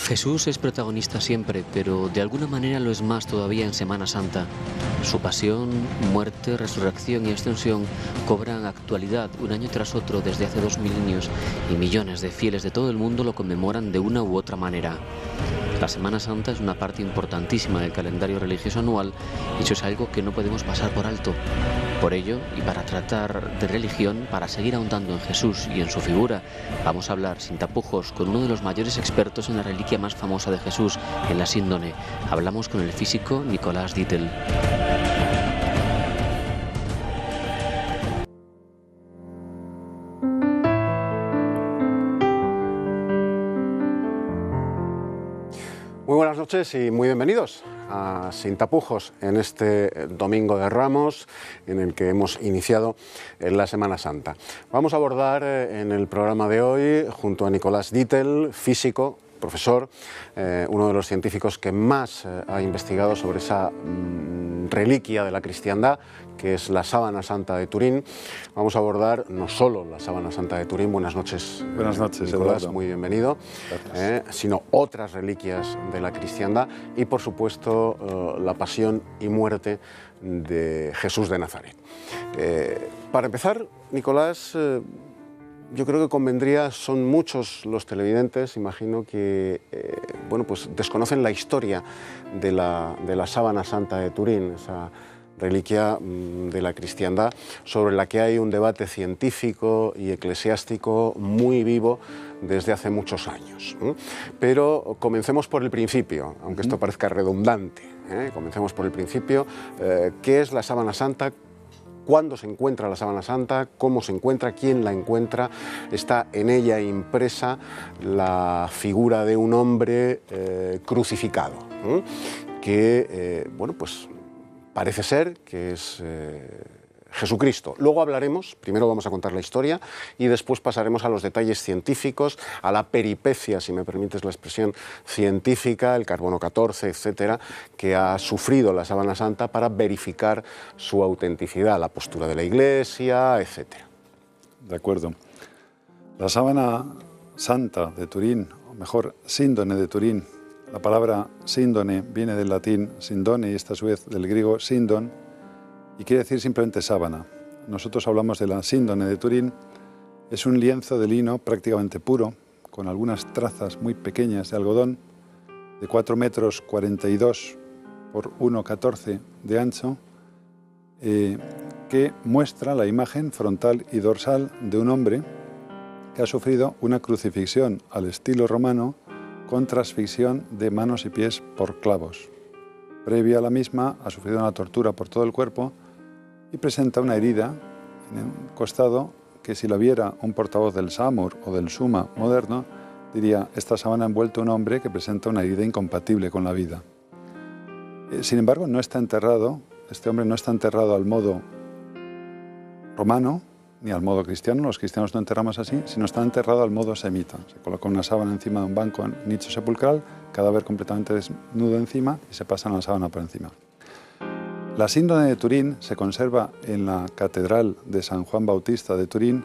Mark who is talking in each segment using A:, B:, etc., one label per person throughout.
A: Jesús es protagonista siempre, pero de alguna manera lo es más todavía en Semana Santa. Su pasión, muerte, resurrección y ascensión cobran actualidad un año tras otro desde hace 2 milenios y millones de fieles de todo el mundo lo conmemoran de una u otra manera. La Semana Santa es una parte importantísima del calendario religioso anual y eso es algo que no podemos pasar por alto. Por ello, y para tratar de religión, para seguir ahondando en Jesús y en su figura, vamos a hablar sin tapujos con uno de los mayores expertos en la reliquia más famosa de Jesús, en la síndone. Hablamos con el físico Nicolás Dittel.
B: Muy buenas noches y muy bienvenidos a Sin Tapujos en este Domingo de Ramos en el que hemos iniciado la Semana Santa. Vamos a abordar en el programa de hoy, junto a Nicolás Dittel, físico, profesor, uno de los científicos que más ha investigado sobre esa reliquia de la cristiandad, que es la Sábana Santa de Turín. Vamos a abordar no solo la Sábana Santa de Turín, buenas noches.
C: Buenas noches,
B: Nicolás,
C: Eduardo.
B: muy bienvenido, sino otras reliquias de la cristiandad y, por supuesto, la pasión y muerte de Jesús de Nazaret. Para empezar, Nicolás, yo creo que convendría, son muchos los televidentes, imagino que pues desconocen la historia de la Sábana Santa de Turín, esa reliquia de la cristiandad, sobre la que hay un debate científico y eclesiástico muy vivo desde hace muchos años. Pero comencemos por el principio, aunque esto parezca redundante. Comencemos por el principio. ¿Qué es la Sábana Santa? ¿Cuándo se encuentra la Sábana Santa? ¿Cómo se encuentra? ¿Quién la encuentra? Está en ella impresa la figura de un hombre crucificado, que, pues parece ser que es Jesucristo. Luego hablaremos, primero vamos a contar la historia y después pasaremos a los detalles científicos, a la peripecia, si me permites la expresión científica, el carbono 14, etcétera, que ha sufrido la Sábana Santa para verificar su autenticidad, la postura de la Iglesia, etcétera.
C: De acuerdo. La Sábana Santa de Turín, o mejor, síndone de Turín. La palabra síndone viene del latín sindone y esta a su vez del griego síndon y quiere decir simplemente sábana. Nosotros hablamos de la síndone de Turín. Es un lienzo de lino prácticamente puro, con algunas trazas muy pequeñas de algodón, de 4 metros 42 por 1,14 de ancho, que muestra la imagen frontal y dorsal de un hombre que ha sufrido una crucifixión al estilo romano con transfixión de manos y pies por clavos. Previa a la misma, ha sufrido una tortura por todo el cuerpo y presenta una herida en el costado que, si la viera un portavoz del SAMUR o del SUMA moderno, diría: esta sábana ha envuelto a un hombre que presenta una herida incompatible con la vida. Sin embargo, no está enterrado, este hombre no está enterrado al modo romano, ni al modo cristiano, los cristianos no enterramos así, sino está enterrado al modo semita. Se coloca una sábana encima de un banco en nicho sepulcral, cadáver completamente desnudo encima y se pasa la sábana por encima. La síndone de Turín se conserva en la Catedral de San Juan Bautista de Turín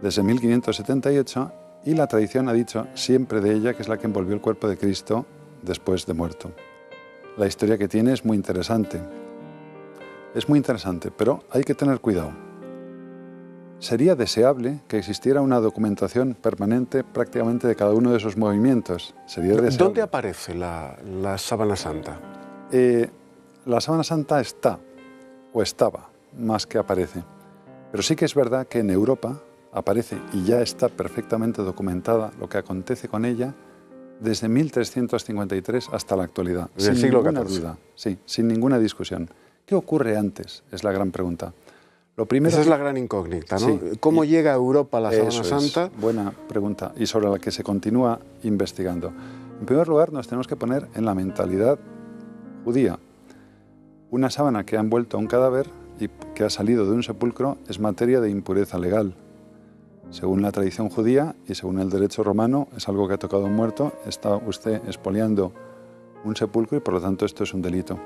C: desde 1578 y la tradición ha dicho siempre de ella que es la que envolvió el cuerpo de Cristo después de muerto. La historia que tiene es muy interesante. Es muy interesante, pero hay que tener cuidado. Sería deseable que existiera una documentación permanente prácticamente de cada uno de esos movimientos. Sería deseable.
B: ¿Dónde aparece la Sábana Santa?
C: La Sábana Santa está, o estaba, más que aparece. Pero sí que es verdad que en Europa aparece y ya está perfectamente documentada lo que acontece con ella desde 1353 hasta la actualidad.
B: Desde el siglo XIV.
C: Sí, sin ninguna discusión. ¿Qué ocurre antes? Es la gran pregunta. Lo primero
B: Esa es la gran incógnita, ¿no?
C: Sí.
B: ¿Cómo llega a Europa la Sábana Santa?
C: Es buena pregunta y sobre la que se continúa investigando. En primer lugar, nos tenemos que poner en la mentalidad judía. Una sábana que ha envuelto a un cadáver y que ha salido de un sepulcro es materia de impureza legal. Según la tradición judía y según el derecho romano, es algo que ha tocado a un muerto, está usted expoliando un sepulcro y por lo tanto esto es un delito.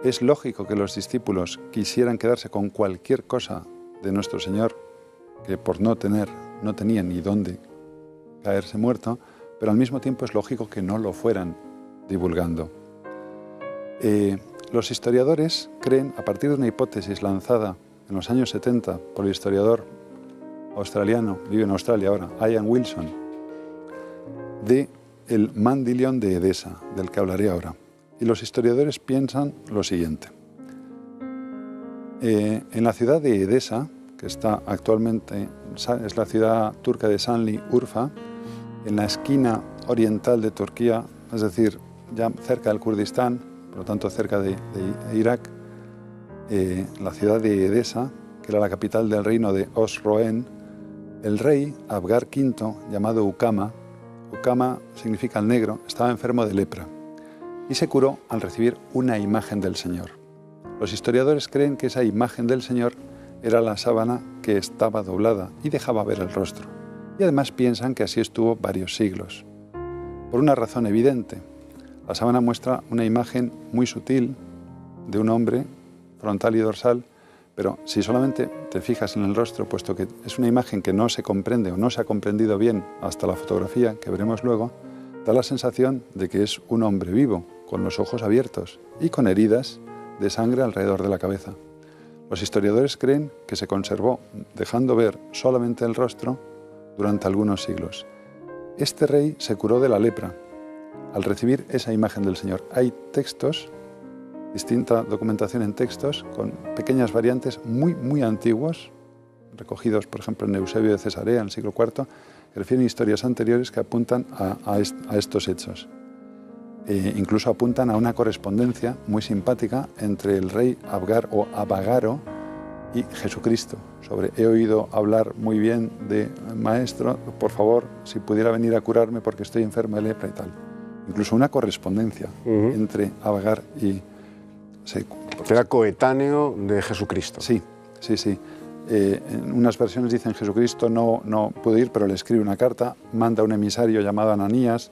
C: Es lógico que los discípulos quisieran quedarse con cualquier cosa de nuestro Señor, que por no tenía ni dónde caerse muerto, pero al mismo tiempo es lógico que no lo fueran divulgando. Los historiadores creen, a partir de una hipótesis lanzada en los años 70 por el historiador australiano, vive en Australia ahora, Ian Wilson, de el Mandilion de Edesa, del que hablaré ahora. Y los historiadores piensan lo siguiente. En la ciudad de Edesa, que está actualmente, es la ciudad turca de Sanli Urfa, en la esquina oriental de Turquía, es decir, ya cerca del Kurdistán, por lo tanto cerca de Irak, la ciudad de Edesa, que era la capital del reino de Osroen, el rey Abgar V, llamado Ukama, Ukama significa el negro, estaba enfermo de lepra y se curó al recibir una imagen del Señor. Los historiadores creen que esa imagen del Señor era la sábana que estaba doblada y dejaba ver el rostro. Y además piensan que así estuvo varios siglos. Por una razón evidente, la sábana muestra una imagen muy sutil de un hombre, frontal y dorsal, pero si solamente te fijas en el rostro, puesto que es una imagen que no se comprende o no se ha comprendido bien hasta la fotografía, que veremos luego, da la sensación de que es un hombre vivo, con los ojos abiertos y con heridas de sangre alrededor de la cabeza. Los historiadores creen que se conservó dejando ver solamente el rostro durante algunos siglos. Este rey se curó de la lepra al recibir esa imagen del Señor. Hay textos, distinta documentación en textos, con pequeñas variantes muy antiguos, recogidos por ejemplo en Eusebio de Cesarea en el siglo IV, que refieren historias anteriores que apuntan a estos hechos. Incluso apuntan a una correspondencia muy simpática entre el rey Abgar o Abagaro y Jesucristo. Sobre, he oído hablar muy bien de maestro, por favor, si pudiera venir a curarme porque estoy enfermo de lepra y tal. Incluso una correspondencia entre Abgar y...
B: Era coetáneo de Jesucristo.
C: Sí. En unas versiones dicen Jesucristo no puede ir, pero le escribe una carta, manda un emisario llamado Ananías,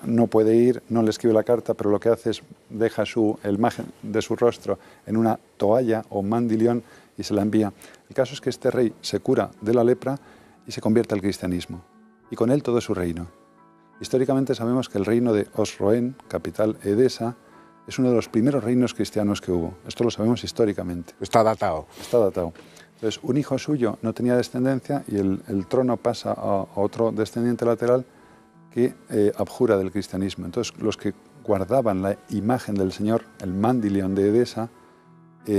C: no puede ir, no le escribe la carta, pero lo que hace es deja la imagen de su rostro en una toalla o mandilión y se la envía. El caso es que este rey se cura de la lepra y se convierte al cristianismo, y con él todo su reino. Históricamente sabemos que el reino de Osroen, capital Edesa, es uno de los primeros reinos cristianos que hubo. Esto lo sabemos históricamente.
B: Está datado.
C: Está datado. Entonces, un hijo suyo no tenía descendencia y el trono pasa a otro descendiente lateral que abjura del cristianismo. Entonces, los que guardaban la imagen del Señor, el Mandilion de Edesa,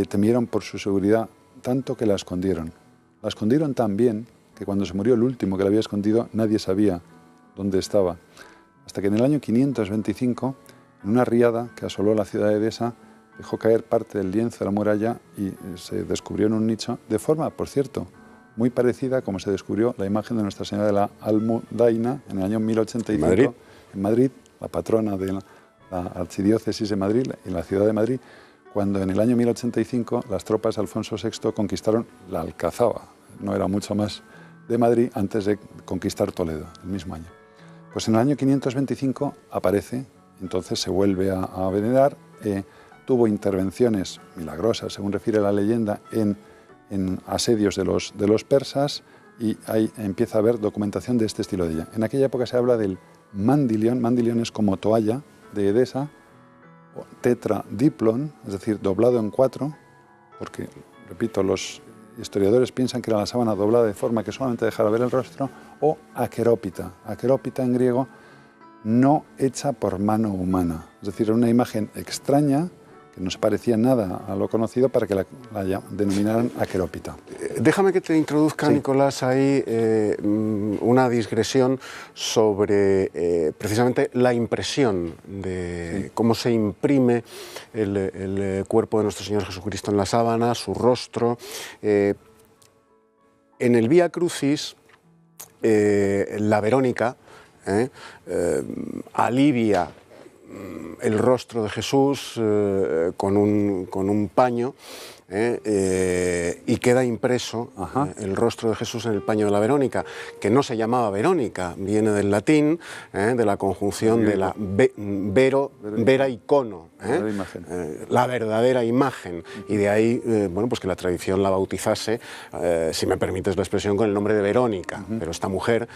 C: temieron por su seguridad, tanto que la escondieron. La escondieron tan bien que cuando se murió el último que la había escondido, nadie sabía dónde estaba. Hasta que en el año 525, en una riada que asoló la ciudad de Edesa, dejó caer parte del lienzo de la muralla y se descubrió en un nicho, de forma, por cierto, muy parecida a como se descubrió la imagen de Nuestra Señora de la Almudaina en el año 1085 en Madrid, la patrona de la archidiócesis de Madrid, en la ciudad de Madrid, cuando en el año 1085 las tropas de Alfonso VI conquistaron la Alcazaba, no era mucho más de Madrid, antes de conquistar Toledo, el mismo año. Pues en el año 525 aparece, entonces se vuelve a venerar, tuvo intervenciones milagrosas, según refiere la leyenda, en asedios de los persas, y ahí empieza a haber documentación de este estilo de ella. En aquella época se habla del mandilión. Mandilión es como toalla de Edesa, o tetradiplon, es decir, doblado en 4, porque, repito, los historiadores piensan que era la sábana doblada de forma que solamente dejara ver el rostro, o aquerópita. Aquerópita en griego, no hecha por mano humana, es decir, una imagen extraña que no se parecía nada a lo conocido para que la denominaran aquerópita.
B: Déjame que te introduzca, sí, Nicolás, ahí una digresión sobre precisamente la impresión de cómo se imprime el cuerpo de nuestro Señor Jesucristo en la sábana, su rostro. En el Vía Crucis, la Verónica alivia el rostro de Jesús con un paño, y queda impreso el rostro de Jesús en el paño de la Verónica, que no se llamaba Verónica, viene del latín, de la conjunción de la vera icono, la verdadera imagen, y de ahí bueno, pues que la tradición la bautizase, si me permites la expresión, con el nombre de Verónica, pero esta mujer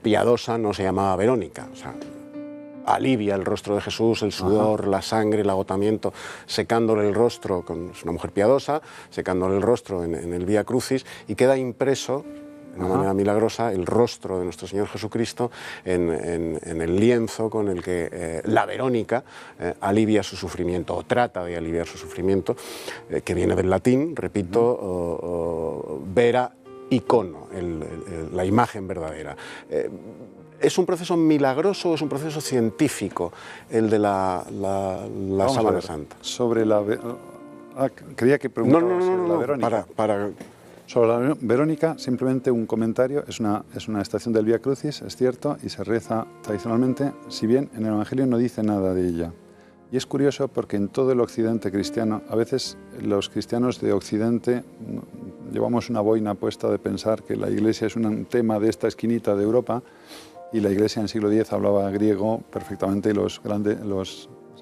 B: piadosa no se llamaba Verónica, o sea, alivia el rostro de Jesús, el sudor, la sangre, el agotamiento, secándole el rostro, es una mujer piadosa, secándole el rostro en el Vía Crucis, y queda impreso de una manera milagrosa el rostro de nuestro Señor Jesucristo en el lienzo con el que la Verónica alivia su sufrimiento, o trata de aliviar su sufrimiento, que viene del latín, repito, vera icono, la imagen verdadera. ¿Es un proceso milagroso o es un proceso científico el de la sábana santa?
C: Sobre la... creía que preguntabas sobre la Verónica. Sobre la Verónica, simplemente un comentario. Es una estación del Vía Crucis, es cierto, y se reza tradicionalmente, si bien en el Evangelio no dice nada de ella. Y es curioso porque en todo el occidente cristiano, a veces los cristianos de occidente llevamos una boina puesta de pensar que la Iglesia es un tema de esta esquinita de Europa, y la Iglesia en el siglo X hablaba griego perfectamente, y los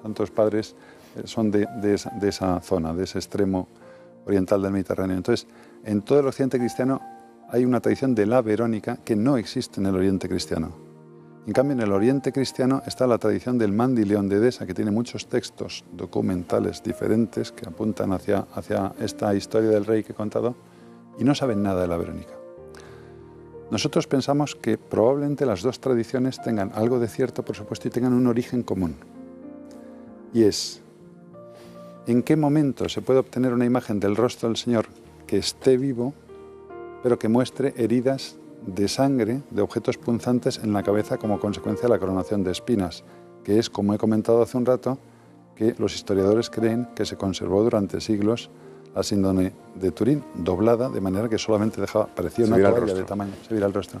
C: santos padres son de esa zona, de ese extremo oriental del Mediterráneo. Entonces, en todo el occidente cristiano hay una tradición de la Verónica que no existe en el oriente cristiano. En cambio, en el oriente cristiano está la tradición del Mandileón de Edesa, que tiene muchos textos documentales diferentes que apuntan hacia esta historia del rey que he contado, y no saben nada de la Verónica. Nosotros pensamos que probablemente las dos tradiciones tengan algo de cierto, por supuesto, y tengan un origen común. Y es, ¿en qué momento se puede obtener una imagen del rostro del Señor que esté vivo, pero que muestre heridas de sangre, de objetos punzantes en la cabeza como consecuencia de la coronación de espinas? Que es, como he comentado hace un rato, que los historiadores creen que se conservó durante siglos la síndrome de Turín, doblada, de manera que solamente parecía una toalla de tamaño, se viera el rostro.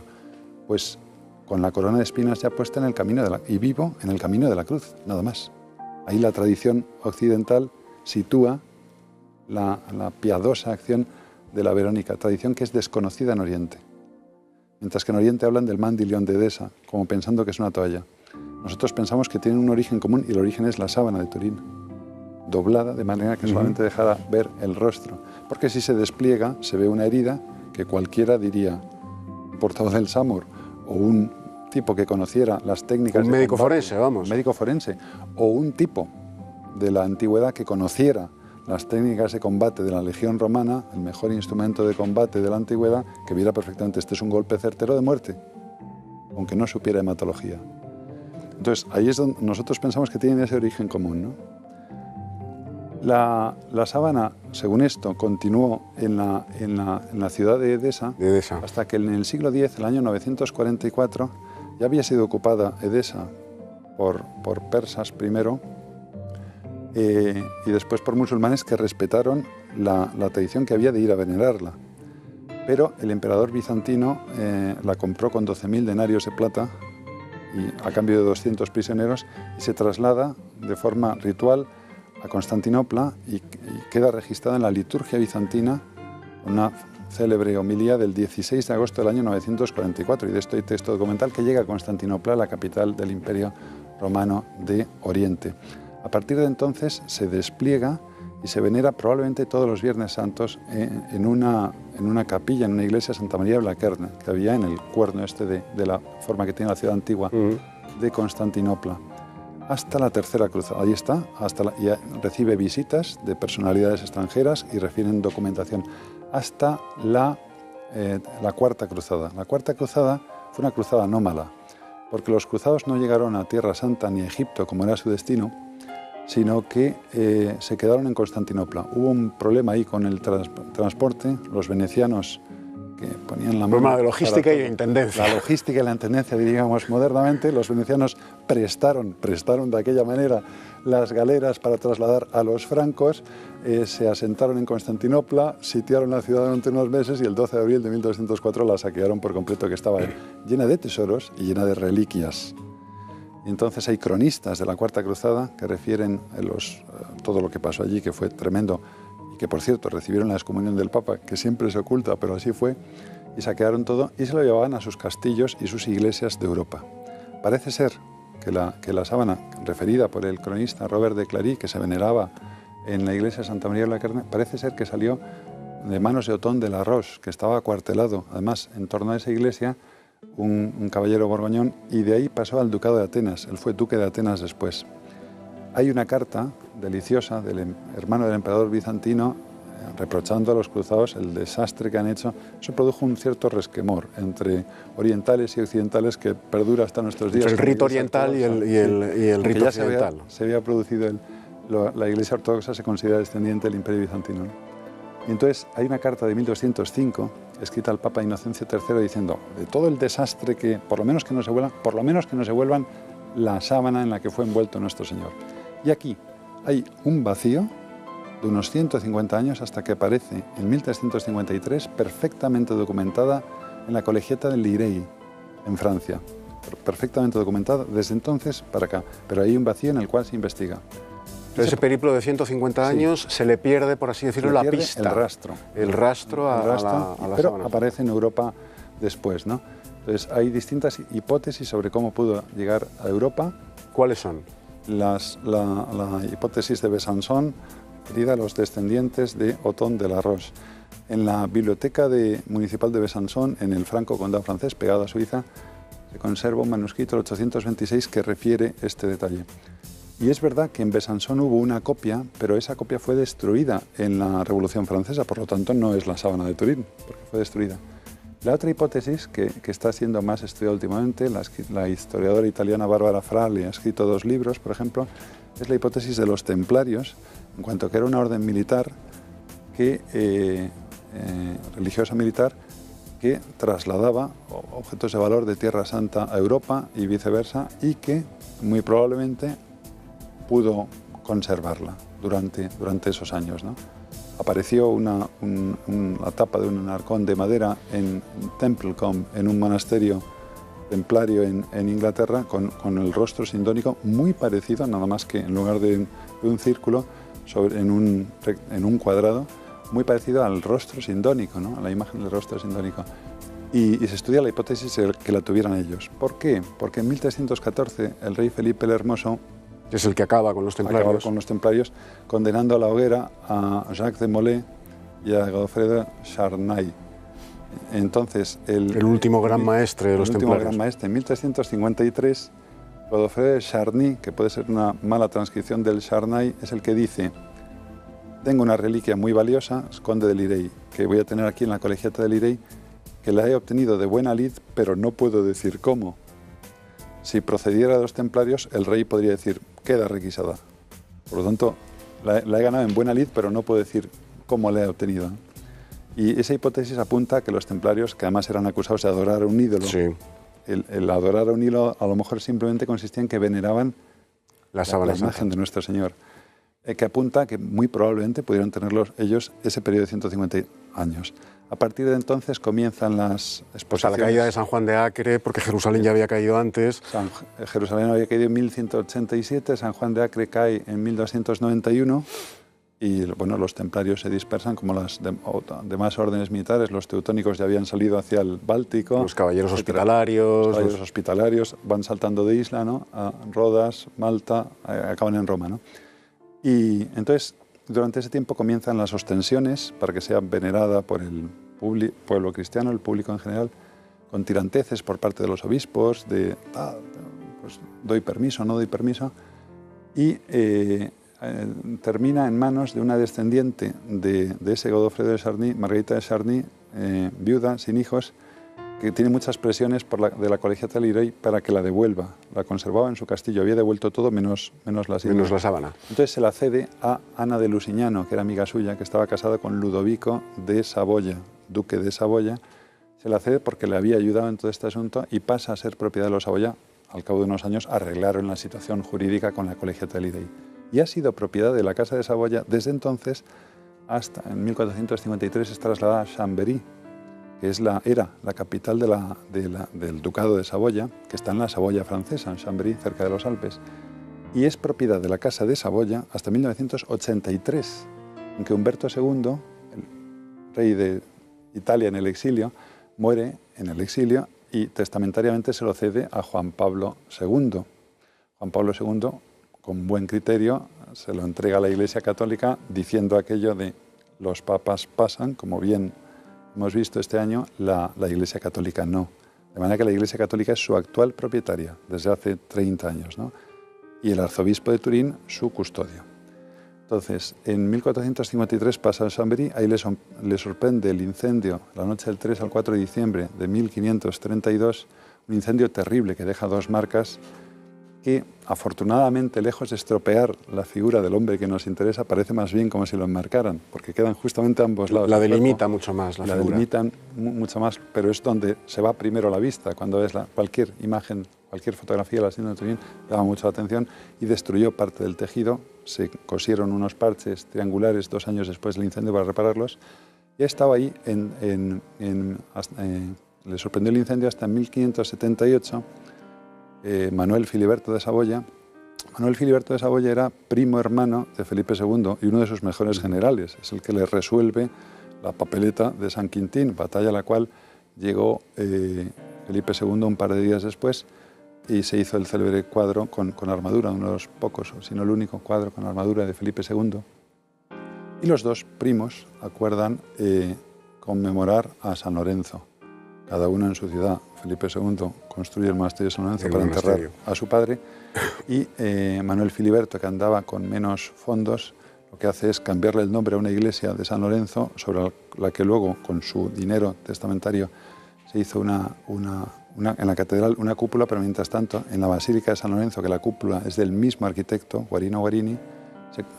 C: Pues con la corona de espinas ya puesta en el camino y vivo en el camino de la cruz, nada más. Ahí la tradición occidental sitúa la piadosa acción de la Verónica, tradición que es desconocida en Oriente. Mientras que en Oriente hablan del Mandileón de Edesa, como pensando que es una toalla. Nosotros pensamos que tienen un origen común, y el origen es la sábana de Turín, doblada de manera que solamente dejara ver el rostro, porque si se despliega se ve una herida que cualquiera diría, un portavoz del SAMUR o un tipo que conociera las técnicas
B: un médico forense, vamos.
C: Un médico forense, o un tipo de la antigüedad que conociera las técnicas de combate de la Legión Romana, el mejor instrumento de combate de la antigüedad, que viera perfectamente, este es un golpe certero de muerte, aunque no supiera hematología. Entonces, ahí es donde nosotros pensamos que tienen ese origen común, ¿no? La sábana, según esto, continuó en la ciudad de Edesa, hasta que en el siglo X, el año 944, ya había sido ocupada Edesa por persas primero, y después por musulmanes que respetaron la tradición que había de ir a venerarla. Pero el emperador bizantino la compró con 12.000 denarios de plata, y a cambio de 200 prisioneros, y se traslada de forma ritual a Constantinopla, y queda registrada en la liturgia bizantina una célebre homilía del 16 de agosto del año 944, y de esto hay texto documental que llega a Constantinopla, la capital del Imperio Romano de Oriente. A partir de entonces se despliega y se venera probablemente todos los Viernes Santos en una capilla, en una iglesia, Santa María de Blaquerne, que había en el cuerno este de la forma que tiene la ciudad antigua de Constantinopla, hasta la Tercera Cruzada. Ahí está, y recibe visitas de personalidades extranjeras y refieren documentación, hasta la Cuarta Cruzada. La Cuarta Cruzada fue una cruzada anómala, porque los cruzados no llegaron a Tierra Santa ni a Egipto, como era su destino, sino que se quedaron en Constantinopla. Hubo un problema ahí con el transporte. Los venecianos, que ponían la mano...
B: Problema de logística y de intendencia.
C: La logística y la intendencia, diríamos modernamente. Los venecianos prestaron de aquella manera las galeras para trasladar a los francos, se asentaron en Constantinopla, sitiaron la ciudad durante unos meses, y el 12 de abril de 1204 la saquearon por completo, que estaba llena de tesoros y llena de reliquias. Y entonces hay cronistas de la Cuarta Cruzada que refieren todo lo que pasó allí, que fue tremendo, y que por cierto recibieron la excomunión del Papa, que siempre se oculta, pero así fue, y saquearon todo y se lo llevaban a sus castillos y sus iglesias de Europa. Parece ser que la sábana referida por el cronista Robert de Clary, que se veneraba en la iglesia de Santa María de la Carne, parece ser que salió de manos de Otón de la Roche, que estaba acuartelado, además, en torno a esa iglesia, un caballero borgoñón, y de ahí pasó al ducado de Atenas. Él fue duque de Atenas después. Hay una carta deliciosa del hermano del emperador bizantino reprochando a los cruzados el desastre que han hecho. Eso produjo un cierto resquemor entre orientales y occidentales que perdura hasta nuestros días.
B: El rito oriental y el rito occidental.
C: Se había producido la Iglesia Ortodoxa se considera descendiente del Imperio Bizantino, ¿no? Y entonces hay una carta de 1205 escrita al Papa Inocencio III diciendo de todo el desastre que por lo menos que no se vuelvan la sábana en la que fue envuelto nuestro Señor. Y aquí hay un vacío de unos 150 años hasta que aparece en 1353 perfectamente documentada en la Colegiata de Lirey, en Francia. Perfectamente documentada desde entonces para acá, pero hay un vacío en el cual se investiga.
B: Ese periplo de 150 años se le pierde, por así decirlo, la pista. El rastro a la
C: pero
B: sábana.
C: Aparece en Europa después, ¿no? Entonces hay distintas hipótesis sobre cómo pudo llegar a Europa.
B: ¿Cuáles son?
C: La hipótesis de Besançon, herida a los descendientes de Otón de la Roche. En la biblioteca municipal de Besançon, en el Franco Condado francés, pegado a Suiza, se conserva un manuscrito del 826 que refiere este detalle. Y es verdad que en Besançon hubo una copia, pero esa copia fue destruida en la Revolución Francesa, por lo tanto no es la sábana de Turín, porque fue destruida. La otra hipótesis, que está siendo más estudiada últimamente, la historiadora italiana Barbara Frale ha escrito 2 libros, por ejemplo, es la hipótesis de los templarios, en cuanto que era una orden militar, religiosa militar, que trasladaba objetos de valor de Tierra Santa a Europa y viceversa, y que muy probablemente pudo conservarla durante esos años, ¿no? Apareció la tapa de un arcón de madera en Templecombe, en un monasterio templario en Inglaterra, con el rostro sindónico muy parecido, nada más que en lugar de un círculo, en un cuadrado, muy parecido al rostro sindónico, ¿no? A la imagen del rostro sindónico. Y se estudia la hipótesis de que la tuvieran ellos. ¿Por qué? Porque en 1314 el rey Felipe el Hermoso,
B: que es el que acaba con los templarios,
C: condenando a la hoguera a Jacques de Molay y a Godofredo Charnay. Entonces, el último gran maestre de los templarios. El último gran maestre. En 1353, Godofredo de Charny, que puede ser una mala transcripción del Charnay, es el que dice: tengo una reliquia muy valiosa, conde de Lirey, que voy a tener aquí en la Colegiata de Lirey, que la he obtenido de buena lid, pero no puedo decir cómo. Si procediera de los templarios, el rey podría decir, queda requisada. Por lo tanto, la he ganado en buena lid, pero no puedo decir cómo la he obtenido. Y esa hipótesis apunta a que los templarios, que además eran acusados de adorar a un ídolo,
B: sí.
C: el adorar a un ídolo a lo mejor simplemente consistía en que veneraban la imagen de nuestro Señor, que apunta a que muy probablemente pudieron tenerlos ellos ese periodo de 150 años. A partir de entonces comienzan las exposiciones.
B: Pues a la caída de San Juan de Acre, porque Jerusalén ya había caído antes.
C: Jerusalén había caído en 1187, San Juan de Acre cae en 1291 y bueno, los templarios se dispersan como las demás órdenes militares. Los teutónicos ya habían salido hacia el Báltico.
B: Los caballeros hospitalarios.
C: Los caballeros hospitalarios van saltando de isla, ¿no? A Rodas, Malta, acaban en Roma, ¿no? Y entonces, durante ese tiempo comienzan las ostensiones para que sea venerada por el pueblo cristiano, el público en general, con tiranteces por parte de los obispos, pues doy permiso, no doy permiso, y termina en manos de una descendiente de ese Godofredo de Charny, Margarita de Charny, viuda, sin hijos, que tiene muchas presiones de la Colegiata de Lirey para que la devuelva. La conservaba en su castillo, había devuelto todo menos la
B: sábana.
C: Entonces se la cede a Ana de Lusignano, que era amiga suya, que estaba casada con Ludovico de Saboya, duque de Saboya. Se la cede porque le había ayudado en todo este asunto y pasa a ser propiedad de los Saboya. Al cabo de unos años arreglaron la situación jurídica con la Colegiata de Lirey. Y ha sido propiedad de la Casa de Saboya desde entonces hasta en 1453 es trasladada a Chambéry, que era la capital del Ducado de Saboya, que está en la Saboya francesa, en Chambéry, cerca de los Alpes, y es propiedad de la Casa de Saboya hasta 1983, en que Humberto II, el rey de Italia en el exilio, muere en el exilio y testamentariamente se lo cede a Juan Pablo II. Juan Pablo II, con buen criterio, se lo entrega a la Iglesia Católica diciendo aquello de los papas pasan, como bien hemos visto este año, la Iglesia Católica no. De manera que la Iglesia Católica es su actual propietaria desde hace 30 años, ¿no? Y el arzobispo de Turín su custodio. Entonces, en 1453 pasa a Chambéry, ahí le sorprende el incendio la noche del 3 al 4 de diciembre de 1532, un incendio terrible que deja 2 marcas que, afortunadamente, lejos de estropear la figura del hombre que nos interesa, parece más bien como si lo enmarcaran, porque quedan justamente a ambos lados.
B: La delimita mucho más la figura.
C: La delimitan mucho más, pero es donde se va primero la vista. Cuando ves cualquier imagen, cualquier fotografía de la síndrome de Turín, llama mucho la atención y destruyó parte del tejido. Se cosieron unos parches triangulares 2 años después del incendio para repararlos. Y ha estado ahí, le sorprendió el incendio hasta en 1578. Manuel Filiberto de Saboya. Manuel Filiberto de Saboya era primo hermano de Felipe II y uno de sus mejores generales. Es el que le resuelve la papeleta de San Quintín, batalla a la cual llegó Felipe II un par de días después y se hizo el célebre cuadro con armadura, uno de los pocos, si no el único cuadro con armadura de Felipe II. Y los 2 primos acuerdan conmemorar a San Lorenzo, cada uno en su ciudad. Felipe II construye el monasterio de San Lorenzo para enterrar a su padre y Manuel Filiberto, que andaba con menos fondos, lo que hace es cambiarle el nombre a una iglesia de San Lorenzo, sobre la que luego, con su dinero testamentario, se hizo en la catedral una cúpula, pero mientras tanto, en la Basílica de San Lorenzo, que la cúpula es del mismo arquitecto, Guarino Guarini,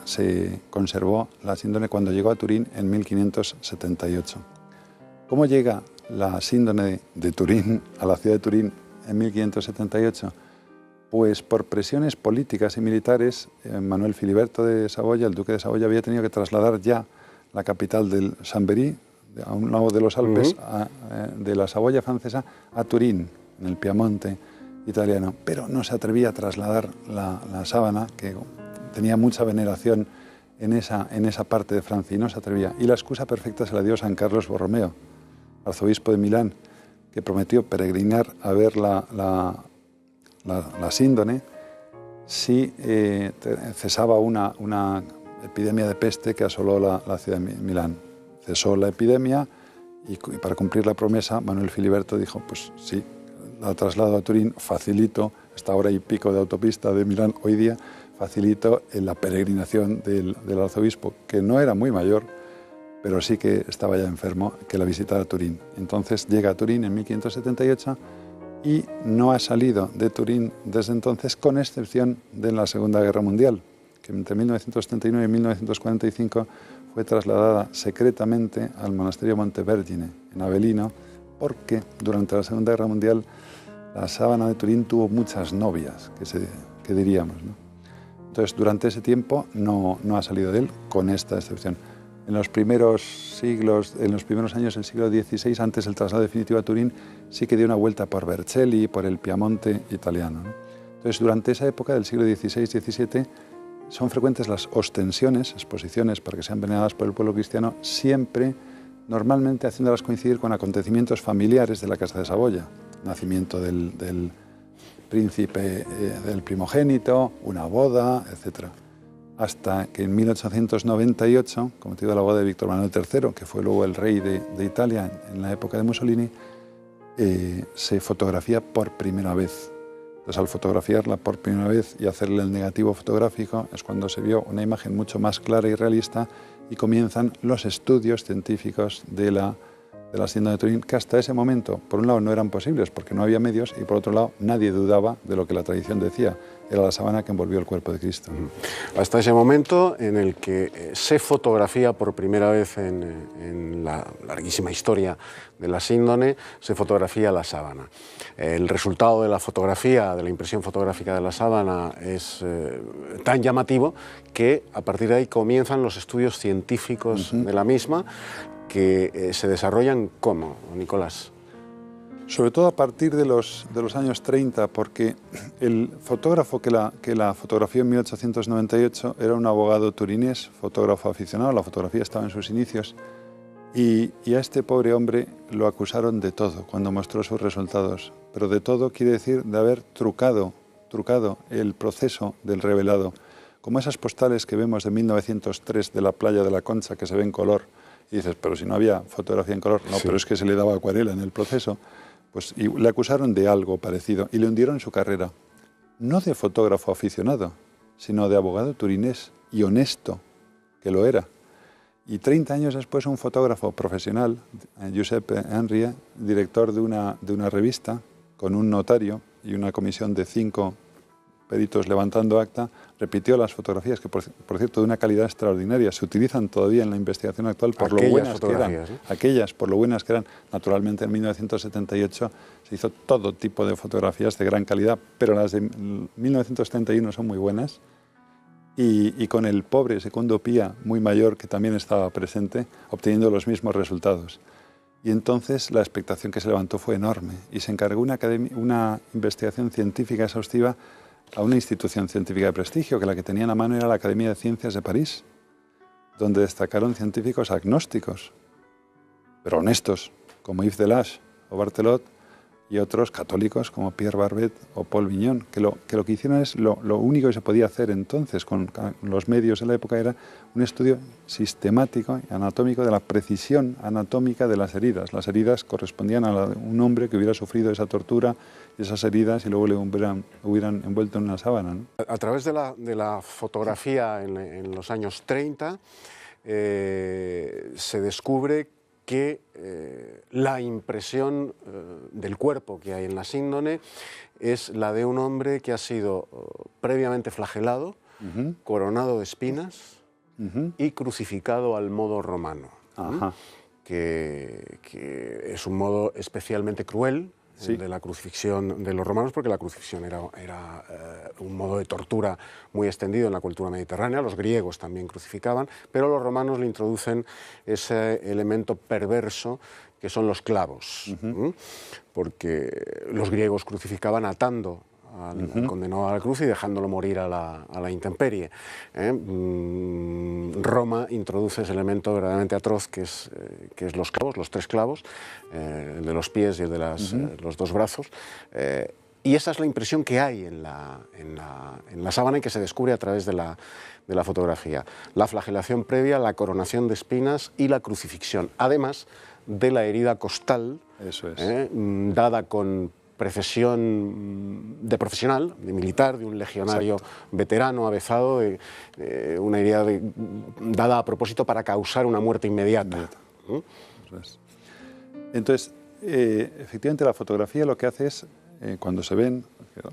C: se conservó la síndone cuando llegó a Turín en 1578. ¿Cómo llega la síndone de Turín a la ciudad de Turín en 1578? Pues por presiones políticas y militares, Manuel Filiberto de Saboya, el duque de Saboya, había tenido que trasladar ya la capital del Chambéry, a un lado de los Alpes, de la Saboya francesa, a Turín, en el Piamonte italiano. Pero no se atrevía a trasladar la sábana, que tenía mucha veneración en esa parte de Francia, y no se atrevía. Y la excusa perfecta se la dio San Carlos Borromeo, arzobispo de Milán, que prometió peregrinar a ver la síndone si cesaba una epidemia de peste que asoló la ciudad de Milán. Cesó la epidemia y para cumplir la promesa, Manuel Filiberto dijo, pues sí, la traslado a Turín, facilito, esta hora y pico de autopista de Milán hoy día, facilito la peregrinación del arzobispo, que no era muy mayor, pero sí que estaba ya enfermo, que la visitara a Turín. Entonces llega a Turín en 1578 y no ha salido de Turín desde entonces, con excepción de la Segunda Guerra Mundial, que entre 1939 y 1945 fue trasladada secretamente al monasterio Montevergine, en Avellino, porque durante la Segunda Guerra Mundial la sábana de Turín tuvo muchas novias, que diríamos, ¿no? Entonces, durante ese tiempo no ha salido de él, con esta excepción. En los primeros años del siglo XVI, antes del traslado definitivo a Turín, sí que dio una vuelta por Vercelli, por el Piamonte italiano, ¿no? Entonces, durante esa época del siglo XVI-XVII, son frecuentes las ostensiones, exposiciones para que sean veneradas por el pueblo cristiano, siempre, normalmente haciéndolas coincidir con acontecimientos familiares de la Casa de Saboya, nacimiento del príncipe, del primogénito, una boda, etc. Hasta que en 1898, con motivo de la boda de Víctor Manuel III, que fue luego el rey de Italia en la época de Mussolini, se fotografía por primera vez. Entonces, al fotografiarla por primera vez y hacerle el negativo fotográfico, es cuando se vio una imagen mucho más clara y realista y comienzan los estudios científicos de la síndone de Turín, que hasta ese momento, por un lado, no eran posibles porque no había medios y por otro lado, nadie dudaba de lo que la tradición decía. Era la sábana que envolvió el cuerpo de Cristo.
B: Hasta ese momento en el que se fotografía por primera vez en la larguísima historia de la síndone, se fotografía la sábana. El resultado de la fotografía, de la impresión fotográfica de la sábana, es tan llamativo que a partir de ahí comienzan los estudios científicos de la misma, que se desarrollan ¿cómo, Nicolás?
C: Sobre todo a partir de los años 30, porque el fotógrafo que la fotografió en 1898 era un abogado turinés, fotógrafo aficionado, la fotografía estaba en sus inicios, y a este pobre hombre lo acusaron de todo cuando mostró sus resultados, pero de todo quiere decir de haber trucado el proceso del revelado, como esas postales que vemos de 1903 de la playa de la Concha que se ve en color, y dices, pero si no había fotografía en color, no, sí. Pero es que se le daba acuarela en el proceso. Pues y le acusaron de algo parecido y le hundieron su carrera, no de fotógrafo aficionado, sino de abogado turinés y honesto, que lo era. Y 30 años después un fotógrafo profesional, Giuseppe Enrie, director de una revista, con un notario y una comisión de 5 peritos levantando acta, repitió las fotografías, que por cierto de una calidad extraordinaria, se utilizan todavía en la investigación actual por lo buenas que eran. ¿Eh? Aquellas, por lo buenas que eran. Naturalmente en 1978 se hizo todo tipo de fotografías de gran calidad, pero las de 1971 son muy buenas. Y con el pobre Secondo Pia, muy mayor, que también estaba presente, obteniendo los mismos resultados. Y entonces la expectación que se levantó fue enorme y se encargó una investigación científica exhaustiva a una institución científica de prestigio, que la que tenían a mano era la Academia de Ciencias de París, donde destacaron científicos agnósticos, pero honestos, como Yves Delage o Barthelot, y otros católicos como Pierre Barbet o Paul Vignon, que lo que hicieron es lo único que se podía hacer entonces con los medios de la época era un estudio sistemático y anatómico de la precisión anatómica de las heridas. Las heridas correspondían a un hombre que hubiera sufrido esa tortura, esas heridas, y luego le hubieran envuelto en una sábana, ¿no?
B: A través de la fotografía en los años 30 se descubre que la impresión del cuerpo que hay en la síndone es la de un hombre que ha sido previamente flagelado, coronado de espinas y crucificado al modo romano, que es un modo especialmente cruel. Sí. De la crucifixión de los romanos, porque la crucifixión era un modo de tortura muy extendido en la cultura mediterránea. Los griegos también crucificaban, pero los romanos le introducen ese elemento perverso que son los clavos, porque los griegos crucificaban atando al condenado a la cruz y dejándolo morir a la intemperie. Roma introduce ese elemento verdaderamente atroz que es los clavos, los 3 clavos, el de los pies y el de los 2 brazos. Y esa es la impresión que hay en la sábana y que se descubre a través de la fotografía. La flagelación previa, la coronación de espinas y la crucifixión, además de la herida costal. Eso es. Dada con precisión de profesional, de militar, de un legionario veterano, avezado, de una herida dada a propósito para causar una muerte inmediata.
C: Entonces, efectivamente la fotografía lo que hace es, cuando se ven,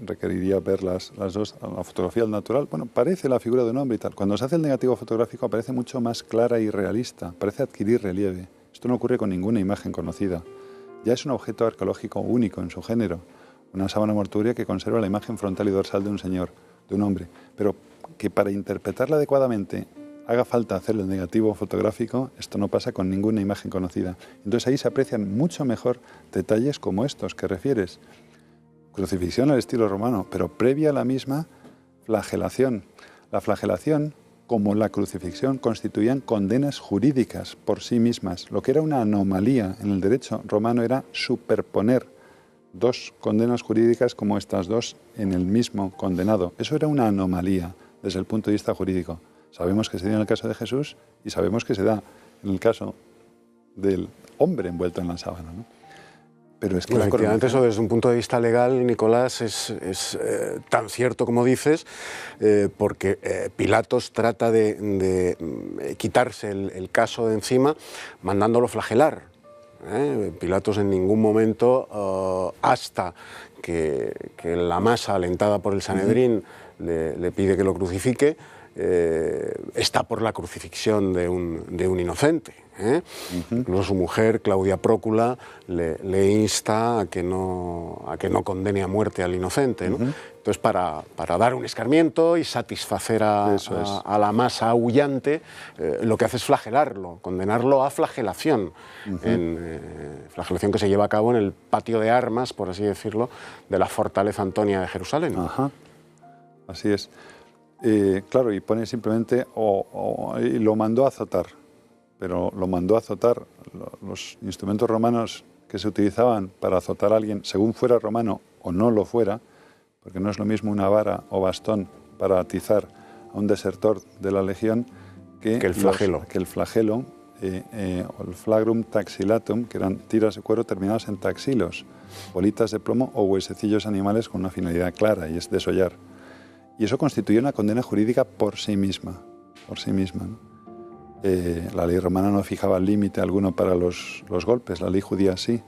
C: requeriría ver las dos, la fotografía al natural, bueno, parece la figura de un hombre y tal. Cuando se hace el negativo fotográfico aparece mucho más clara y realista, parece adquirir relieve. Esto no ocurre con ninguna imagen conocida. Ya es un objeto arqueológico único en su género, una sábana mortuoria que conserva la imagen frontal y dorsal de un señor, de un hombre, pero que para interpretarla adecuadamente haga falta hacer el negativo fotográfico, esto no pasa con ninguna imagen conocida. Entonces ahí se aprecian mucho mejor detalles como estos que refieres. Crucifixión al estilo romano, pero previa a la misma, flagelación. La flagelación, como la crucifixión, constituían condenas jurídicas por sí mismas. Lo que era una anomalía en el derecho romano era superponer 2 condenas jurídicas como estas 2 en el mismo condenado. Eso era una anomalía desde el punto de vista jurídico. Sabemos que se dio en el caso de Jesús y sabemos que se da en el caso del hombre envuelto en la sábana, ¿no? Pero es que
B: efectivamente eso desde un punto de vista legal, Nicolás, es tan cierto como dices, porque Pilatos trata de quitarse el caso de encima mandándolo flagelar. Pilatos en ningún momento, hasta que la masa alentada por el Sanedrín le pide que lo crucifique, está por la crucifixión de un inocente. Incluso su mujer, Claudia Prócula, le insta a que no condene a muerte al inocente, ¿no? Entonces, para dar un escarmiento y satisfacer a la masa aullante, lo que hace es flagelarlo, condenarlo a flagelación, flagelación que se lleva a cabo en el patio de armas, por así decirlo, de la fortaleza Antonia de Jerusalén.
C: Así es. Claro, y pone simplemente, y lo mandó a azotar, pero lo mandó a azotar. Los instrumentos romanos que se utilizaban para azotar a alguien, según fuera romano o no lo fuera, porque no es lo mismo una vara o bastón para atizar a un desertor de la legión que el flagelo. O el flagrum taxilatum, que eran tiras de cuero terminadas en taxilos, bolitas de plomo o huesecillos animales con una finalidad clara, y es desollar. Y eso constituye una condena jurídica por sí misma, ¿no? La ley romana no fijaba límite alguno para los golpes, la ley judía sí.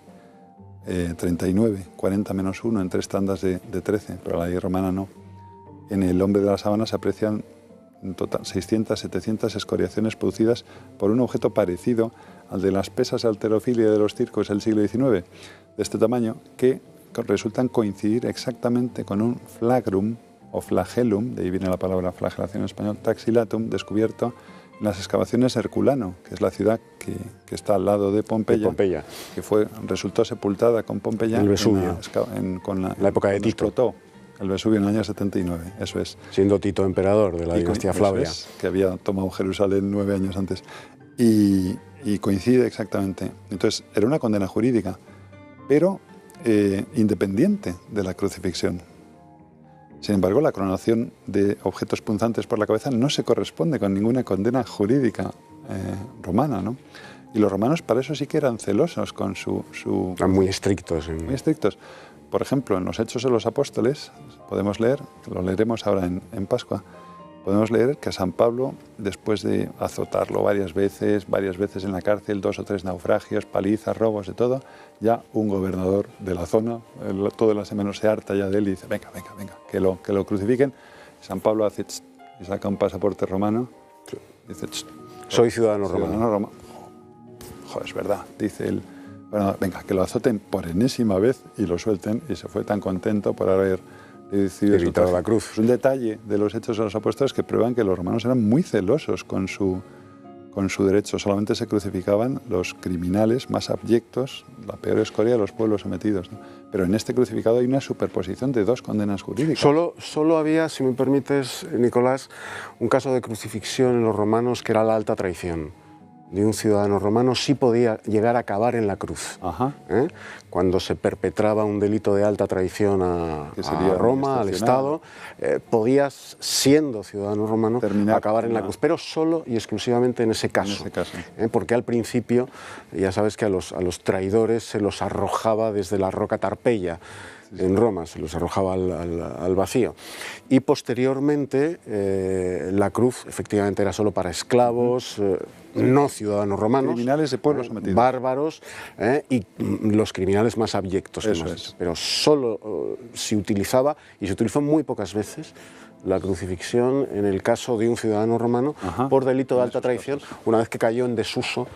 C: 39, 40 menos 1 en 3 tandas de 13, pero la ley romana no. En el hombre de la sábana se aprecian en total 600, 700 escoriaciones producidas por un objeto parecido al de las pesas halterofilia de los circos del siglo XIX, de este tamaño, que resultan coincidir exactamente con un flagrum o flagellum, de ahí viene la palabra flagelación en español, taxilatum, descubierto en las excavaciones Herculano, que es la ciudad que está al lado de Pompeya, que resultó sepultada con Pompeya
B: el Vesubio,
C: con la
B: época de Tito.
C: Explotó el Vesubio en el año 79, eso es.
B: Siendo Tito emperador de la dinastía Flavia.
C: Que había tomado Jerusalén 9 años antes. Y coincide exactamente. Entonces, era una condena jurídica, pero independiente de la crucifixión. Sin embargo, la coronación de objetos punzantes por la cabeza no se corresponde con ninguna condena jurídica romana, ¿no? Y los romanos para eso sí que eran celosos con su...
B: Eran muy estrictos.
C: Muy estrictos. Por ejemplo, en los Hechos de los Apóstoles podemos leer, lo leeremos ahora en Pascua, podemos leer que a San Pablo, después de azotarlo varias veces en la cárcel, 2 o 3 naufragios, palizas, robos, de todo, ya un gobernador de la zona, todo el asemeno se harta ya de él y dice, venga, que lo crucifiquen. San Pablo hace y saca un pasaporte romano, dice,
B: soy ciudadano romano.
C: Joder, es verdad, dice él, bueno, venga, que lo azoten por enésima vez y lo suelten, y se fue tan contento por haber
B: evitado la cruz.
C: Es un detalle de los Hechos de los Apóstoles que prueban que los romanos eran muy celosos con su derecho. Solamente se crucificaban los criminales más abyectos, la peor escoria de los pueblos sometidos, ¿no? Pero en este crucificado hay una superposición de 2 condenas jurídicas.
B: Solo había, si me permites, Nicolás, un caso de crucifixión en los romanos que era la alta traición de un ciudadano romano. Sí podía llegar a acabar en la cruz. Cuando se perpetraba un delito de alta traición a Roma, al Estado, podías, siendo ciudadano romano, acabar en la cruz, pero solo y exclusivamente en ese caso. Porque al principio, ya sabes que a los traidores se los arrojaba desde la roca Tarpeia, en Roma, se los arrojaba al vacío. Y posteriormente la cruz efectivamente era solo para esclavos, no ciudadanos romanos,
C: criminales de pueblos sometidos,
B: bárbaros y los criminales más abyectos. Pero solo se utilizaba, y se utilizó muy pocas veces, la crucifixión en el caso de un ciudadano romano por delito de alta traición, una vez que cayó en desuso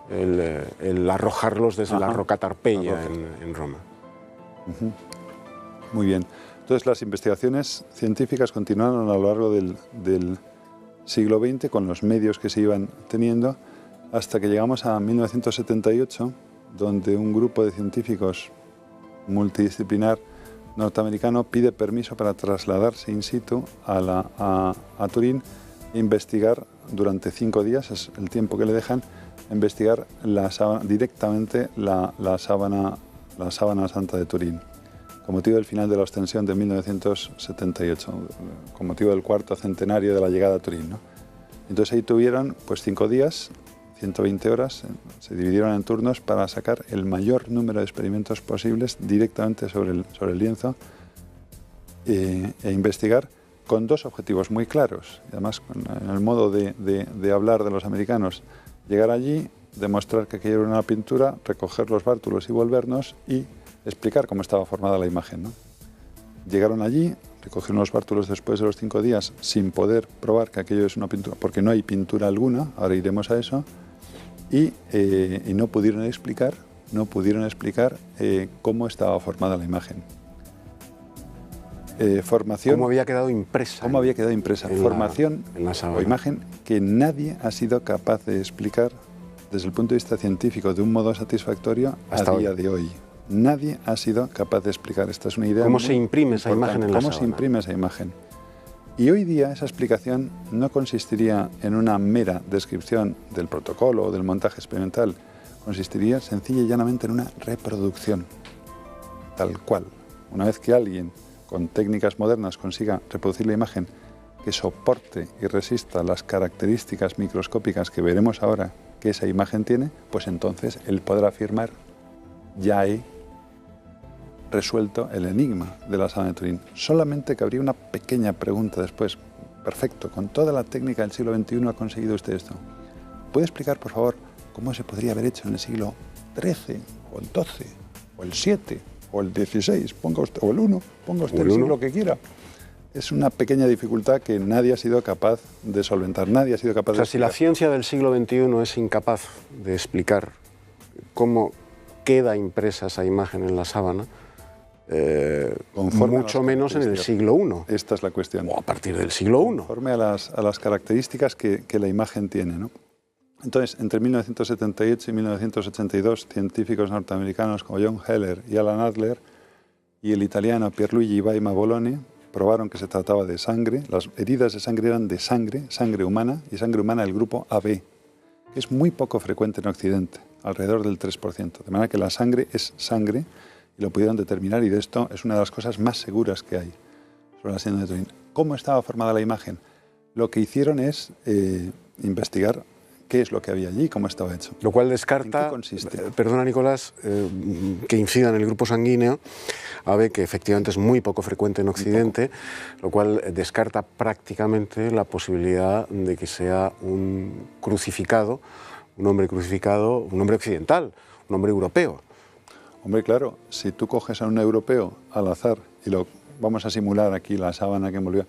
B: el arrojarlos desde la roca Tarpeia en Roma.
C: Muy bien. Entonces, las investigaciones científicas continuaron a lo largo del siglo XX con los medios que se iban teniendo hasta que llegamos a 1978, donde un grupo de científicos multidisciplinar norteamericano pide permiso para trasladarse in situ a Turín e investigar durante 5 días, es el tiempo que le dejan, investigar directamente la sábana santa de Turín, con motivo del final de la ostensión de 1978, con motivo del 4º centenario de la llegada a Turín, ¿no? Entonces ahí tuvieron 5 días, 120 horas, se dividieron en turnos para sacar el mayor número de experimentos posibles directamente sobre el lienzo e investigar con 2 objetivos muy claros. Y además, en el modo de hablar de los americanos, llegar allí, demostrar que aquello era una pintura, recoger los bártulos y volvernos y explicar cómo estaba formada la imagen, ¿no? Llegaron allí, le cogieron los bártulos después de los 5 días sin poder probar que aquello es una pintura, porque no hay pintura alguna, ahora iremos a eso, y no pudieron explicar cómo estaba formada la imagen. Formación.
B: ¿Cómo había quedado impresa?
C: ¿Cómo había quedado impresa? Formación o imagen que nadie ha sido capaz de explicar desde el punto de vista científico de un modo satisfactorio hasta día de hoy. Nadie ha sido capaz de explicar. Esta es una idea.
B: ¿Cómo se imprime esa imagen en la sábana?
C: ¿Cómo se imprime esa imagen? Y hoy día esa explicación no consistiría en una mera descripción del protocolo o del montaje experimental, consistiría sencilla y llanamente en una reproducción, tal cual. Una vez que alguien con técnicas modernas consiga reproducir la imagen que soporte y resista las características microscópicas que veremos ahora que esa imagen tiene, pues entonces él podrá afirmar: ya he resuelto el enigma de la sábana de Turín. Solamente cabría una pequeña pregunta después. Perfecto, con toda la técnica del siglo XXI ha conseguido usted esto. ¿Puede explicar, por favor, cómo se podría haber hecho en el siglo XIII, o el XII, o el VII, o el XVI, ponga usted, o el I, ponga usted el siglo que quiera? Es una pequeña dificultad que nadie ha sido capaz de solventar, nadie ha sido capaz de explicar.
B: Si la ciencia del siglo XXI es incapaz de explicar cómo queda impresa esa imagen en la sábana, mucho menos en el siglo I.
C: Esta es la cuestión.
B: O a partir del siglo I.
C: Conforme a las características que la imagen tiene, ¿no? Entonces, entre 1978 y 1982, científicos norteamericanos como John Heller y Alan Adler y el italiano Pierluigi Baima Bologna probaron que se trataba de sangre. Las heridas de sangre eran de sangre humana, y sangre humana del grupo AB, que es muy poco frecuente en Occidente, alrededor del 3%. De manera que la sangre es sangre, y lo pudieron determinar, y de esto es una de las cosas más seguras que hay sobre la síndrome de Turín. ¿Cómo estaba formada la imagen? Lo que hicieron es investigar qué es lo que había allí, cómo estaba hecho.
B: Lo cual descarta,
C: ¿en qué consiste?
B: Perdona Nicolás, que incida en el grupo sanguíneo, AB, que efectivamente es muy poco frecuente en Occidente, lo cual descarta prácticamente la posibilidad de que sea un crucificado, un hombre crucificado, un hombre occidental, un hombre europeo.
C: Hombre, claro, si tú coges a un europeo al azar y lo vamos a simular aquí la sábana que envolvió,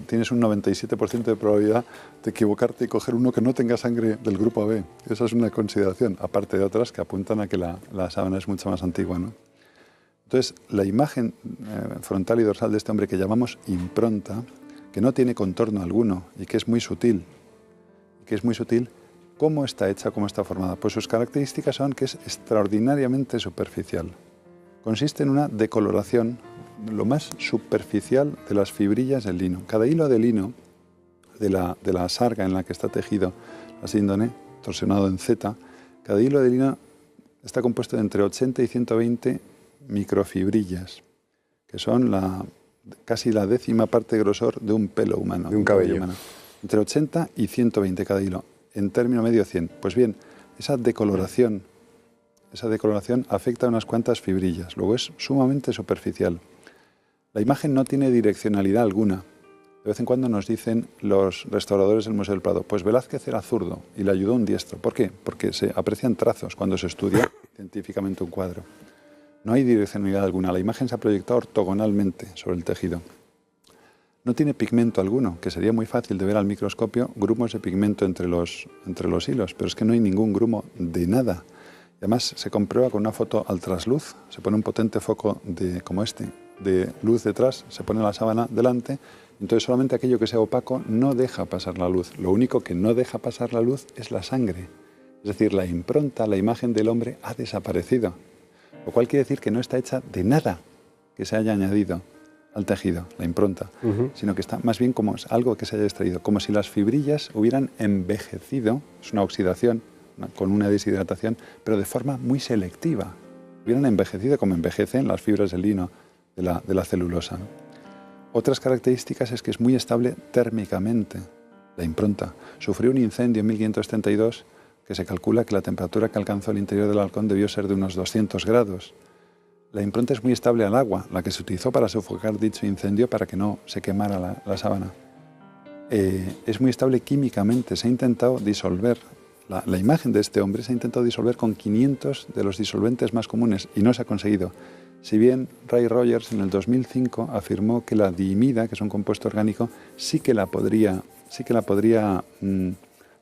C: tienes un 97% de probabilidad de equivocarte y coger uno que no tenga sangre del grupo AB. Esa es una consideración, aparte de otras que apuntan a que la sábana es mucho más antigua, ¿no? Entonces, la imagen frontal y dorsal de este hombre que llamamos impronta, que no tiene contorno alguno y que es muy sutil, ¿cómo está hecha, cómo está formada? Pues sus características son que es extraordinariamente superficial. Consiste en una decoloración lo más superficial de las fibrillas del lino. Cada hilo de lino de la sarga en la que está tejido la síndone, torsionado en Z, cada hilo de lino está compuesto de entre 80 y 120 microfibrillas, que son casi la 10ª parte de grosor de un pelo humano.
B: De un cabello. Humano.
C: Entre 80 y 120 cada hilo, en término medio 100. Pues bien, esa decoloración afecta a unas cuantas fibrillas, luego es sumamente superficial. La imagen no tiene direccionalidad alguna. De vez en cuando nos dicen los restauradores del Museo del Prado, pues Velázquez era zurdo y le ayudó un diestro. ¿Por qué? Porque se aprecian trazos cuando se estudia científicamente un cuadro. No hay direccionalidad alguna, la imagen se ha proyectado ortogonalmente sobre el tejido. No tiene pigmento alguno, que sería muy fácil de ver al microscopio, grumos de pigmento entre los hilos, pero es que no hay ningún grumo de nada. Y además se comprueba con una foto al trasluz, se pone un potente foco como este, de luz detrás, se pone la sábana delante, entonces solamente aquello que sea opaco no deja pasar la luz. Lo único que no deja pasar la luz es la sangre. Es decir, la impronta, la imagen del hombre ha desaparecido, lo cual quiere decir que no está hecha de nada que se haya añadido al tejido, la impronta, sino que está más bien como algo que se haya extraído, como si las fibrillas hubieran envejecido, es una oxidación con una deshidratación, pero de forma muy selectiva. Hubieran envejecido como envejecen las fibras del lino, de la celulosa. Otras características es que es muy estable térmicamente, la impronta. Sufrió un incendio en 1532 que se calcula que la temperatura que alcanzó el interior del halcón debió ser de unos 200 grados. La impronta es muy estable al agua, la que se utilizó para sofocar dicho incendio para que no se quemara la sábana. Es muy estable químicamente, se ha intentado disolver. La imagen de este hombre se ha intentado disolver con 500 de los disolventes más comunes y no se ha conseguido. Si bien Ray Rogers en el 2005 afirmó que la diimida, que es un compuesto orgánico, sí que la podría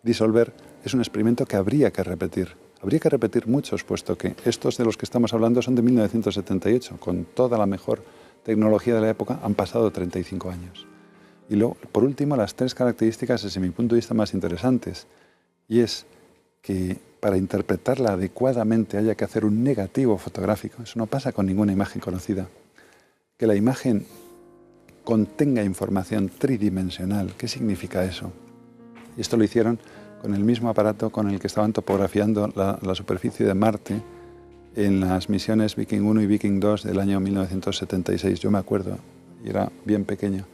C: disolver, es un experimento que habría que repetir. Habría que repetir muchos, puesto que estos de los que estamos hablando son de 1978. Con toda la mejor tecnología de la época han pasado 35 años. Y luego, por último, las 3 características desde mi punto de vista más interesantes. Y es que para interpretarla adecuadamente haya que hacer un negativo fotográfico. Eso no pasa con ninguna imagen conocida. Que la imagen contenga información tridimensional. ¿Qué significa eso? Y esto lo hicieron con el mismo aparato con el que estaban topografiando la superficie de Marte en las misiones Viking 1 y Viking 2 del año 1976. Yo me acuerdo, y era bien pequeño.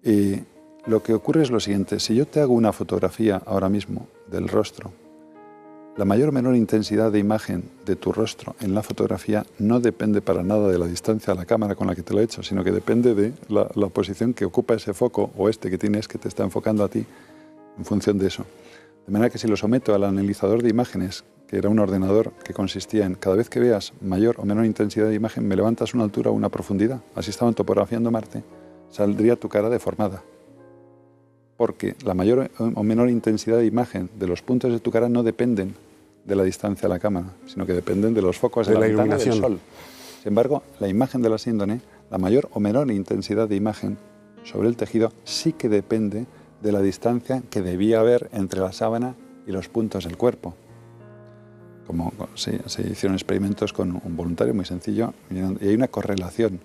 C: Y lo que ocurre es lo siguiente. Si yo te hago una fotografía ahora mismo del rostro, la mayor o menor intensidad de imagen de tu rostro en la fotografía no depende para nada de la distancia a la cámara con la que te lo he hecho, sino que depende de la posición que ocupa ese foco o que tienes que te está enfocando a ti en función de eso. De manera que si lo someto al analizador de imágenes, que era un ordenador que consistía en cada vez que veas mayor o menor intensidad de imagen, me levantas una altura o una profundidad. Así estaban topografiando Marte, saldría tu cara deformada. Porque la mayor o menor intensidad de imagen de los puntos de tu cara no dependen de la distancia a la cámara, sino que dependen de los focos de la ventana del sol. Sin embargo, la imagen de la síndone, la mayor o menor intensidad de imagen sobre el tejido sí que depende de la distancia que debía haber entre la sábana y los puntos del cuerpo. Como se hicieron experimentos con un voluntario muy sencillo, y hay una correlación.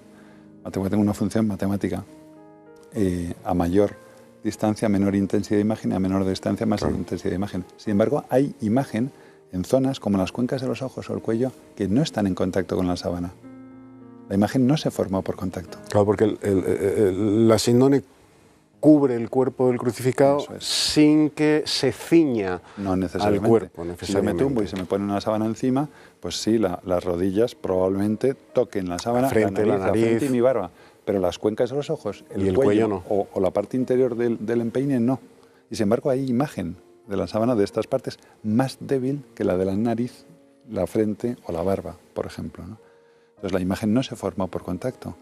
C: Tengo una función matemática. A mayor distancia, menor intensidad de imagen, y a menor distancia, más intensidad de imagen. Sin embargo, hay imagen en zonas como las cuencas de los ojos o el cuello que no están en contacto con la sábana. La imagen no se formó por contacto.
B: Claro, porque la síndone cubre el cuerpo del crucificado sin que se ciña al cuerpo.
C: Si yo me tumbo y se me pone una sábana encima, pues sí, las rodillas probablemente toquen la sábana, la frente y mi barba. Pero las cuencas de los ojos, el cuello no. o la parte interior del empeine no. Y sin embargo hay imagen de la sábana de estas partes más débil que la de la nariz, la frente o la barba, por ejemplo, ¿no? Entonces la imagen no se formó por contacto.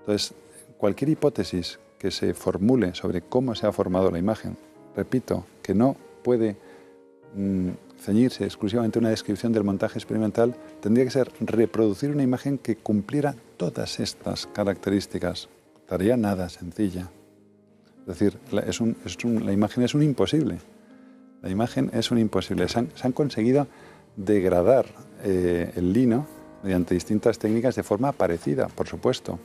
C: Entonces cualquier hipótesis que se formule sobre cómo se ha formado la imagen, repito, que no puede ceñirse exclusivamente a una descripción del montaje experimental, tendría que ser reproducir una imagen que cumpliera todas estas características. Tarea nada sencilla. Es decir, la imagen es un imposible. La imagen es un imposible. Se han conseguido degradar el lino mediante distintas técnicas de forma parecida, por supuesto.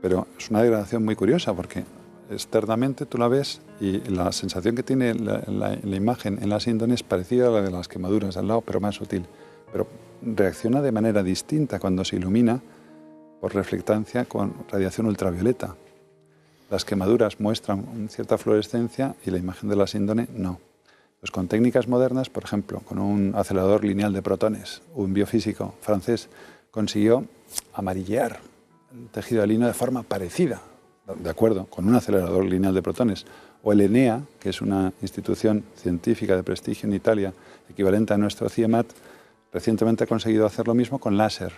C: Pero es una degradación muy curiosa porque externamente tú la ves y la sensación que tiene la imagen en la síndone es parecida a la de las quemaduras al lado, pero más sutil. Pero reacciona de manera distinta cuando se ilumina por reflectancia con radiación ultravioleta. Las quemaduras muestran cierta fluorescencia y la imagen de la síndone no. Pues con técnicas modernas, por ejemplo, con un acelerador lineal de protones, un biofísico francés consiguió amarillear el tejido de lino de forma parecida, de acuerdo, con un acelerador lineal de protones. O el ENEA, que es una institución científica de prestigio en Italia, equivalente a nuestro CIEMAT, recientemente ha conseguido hacer lo mismo con láser,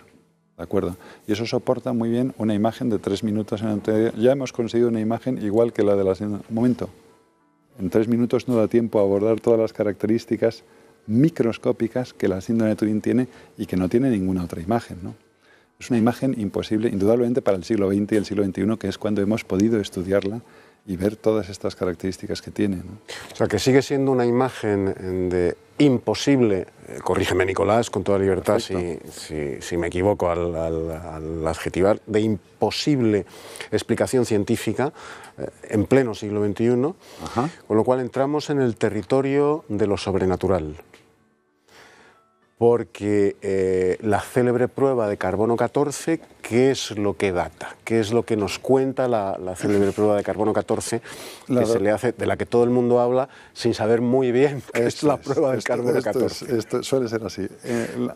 C: ¿de acuerdo? Y eso soporta muy bien una imagen de 3 minutos en el... Ya hemos conseguido una imagen igual que la de la... Un momento. En 3 minutos no da tiempo a abordar todas las características microscópicas que la síndrome de Turín tiene y que no tiene ninguna otra imagen, ¿no? Es una imagen imposible, indudablemente para el siglo XX y el siglo XXI, que es cuando hemos podido estudiarla y ver todas estas características que tiene, ¿no?
B: O sea, que sigue siendo una imagen de imposible, corrígeme Nicolás, con toda libertad si me equivoco al adjetivar, de imposible explicación científica en pleno siglo XXI,
C: Ajá.
B: Con lo cual entramos en el territorio de lo sobrenatural. Porque la célebre prueba de carbono 14, ¿qué es lo que data? ¿Qué es lo que nos cuenta la célebre prueba de carbono 14 que se le hace, de la que todo el mundo habla sin saber muy bien qué es la prueba del carbono 14?
C: Esto suele ser así.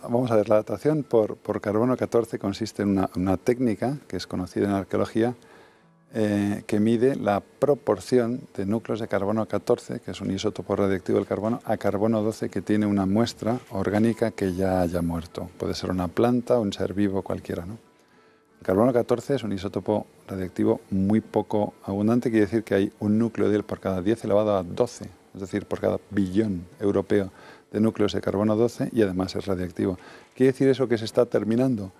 C: Vamos a ver, la datación por carbono 14 consiste en una técnica que es conocida en arqueología que mide la proporción de núcleos de carbono 14, que es un isótopo radiactivo del carbono, a carbono 12 que tiene una muestra orgánica que ya haya muerto. Puede ser una planta o un ser vivo cualquiera, ¿no? carbono 14 es un isótopo radiactivo muy poco abundante, quiere decir que hay un núcleo de él por cada 10 elevado a 12, es decir, por cada billón europeo de núcleos de carbono 12, y además es radiactivo. ¿Quiere decir eso que se está terminando?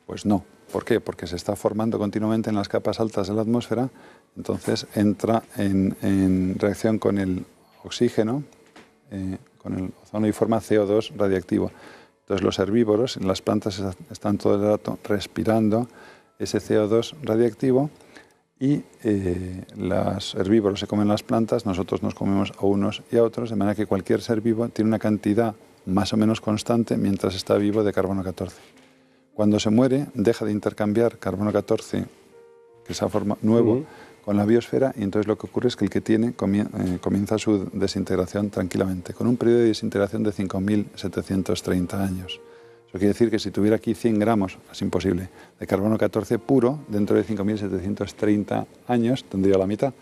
C: Pues no. ¿Por qué? Porque se está formando continuamente en las capas altas de la atmósfera, entonces entra en reacción con el oxígeno, con el ozono, y forma CO2 radiactivo. Entonces los herbívoros, las plantas están todo el rato respirando ese CO2 radiactivo, y los herbívoros se comen las plantas, nosotros nos comemos a unos y a otros, de manera que cualquier ser vivo tiene una cantidad más o menos constante mientras está vivo de carbono 14. Cuando se muere, deja de intercambiar carbono 14, que se forma nuevo, con la biosfera, y entonces lo que ocurre es que el que tiene comienza su desintegración tranquilamente, con un periodo de desintegración de 5.730 años. Eso quiere decir que si tuviera aquí 100 gramos, es imposible, de carbono 14 puro, dentro de 5.730 años tendría la mitad.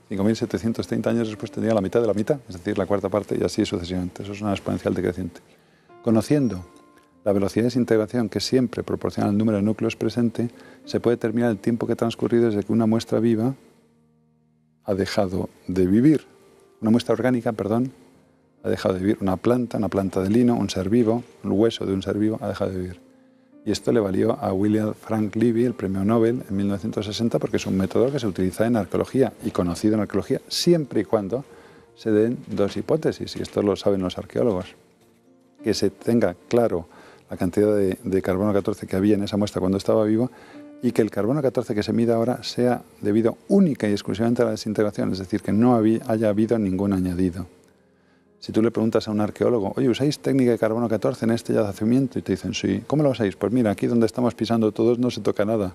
C: 5.730 años después tendría la mitad de la mitad, es decir, la cuarta parte, y así sucesivamente. Eso es una exponencial decreciente. Conociendo la velocidad de desintegración que siempre proporciona el número de núcleos presente, se puede determinar el tiempo que ha transcurrido desde que una muestra viva ha dejado de vivir. Una muestra orgánica, perdón, ha dejado de vivir. Una planta de lino, un ser vivo, un hueso de un ser vivo ha dejado de vivir. Y esto le valió a William Frank Levy el premio Nobel en 1960, porque es un método que se utiliza en arqueología y conocido en arqueología siempre y cuando se den dos hipótesis, y esto lo saben los arqueólogos. Que se tenga claro la cantidad de carbono 14 que había en esa muestra cuando estaba vivo, y que el carbono 14 que se mide ahora sea debido única y exclusivamente a la desintegración, es decir, que no haya habido ningún añadido. Si tú le preguntas a un arqueólogo, oye, ¿usáis técnica de carbono 14 en este yacimiento? Y te dicen, sí. ¿Cómo lo usáis? Pues mira, aquí donde estamos pisando todos no se toca nada.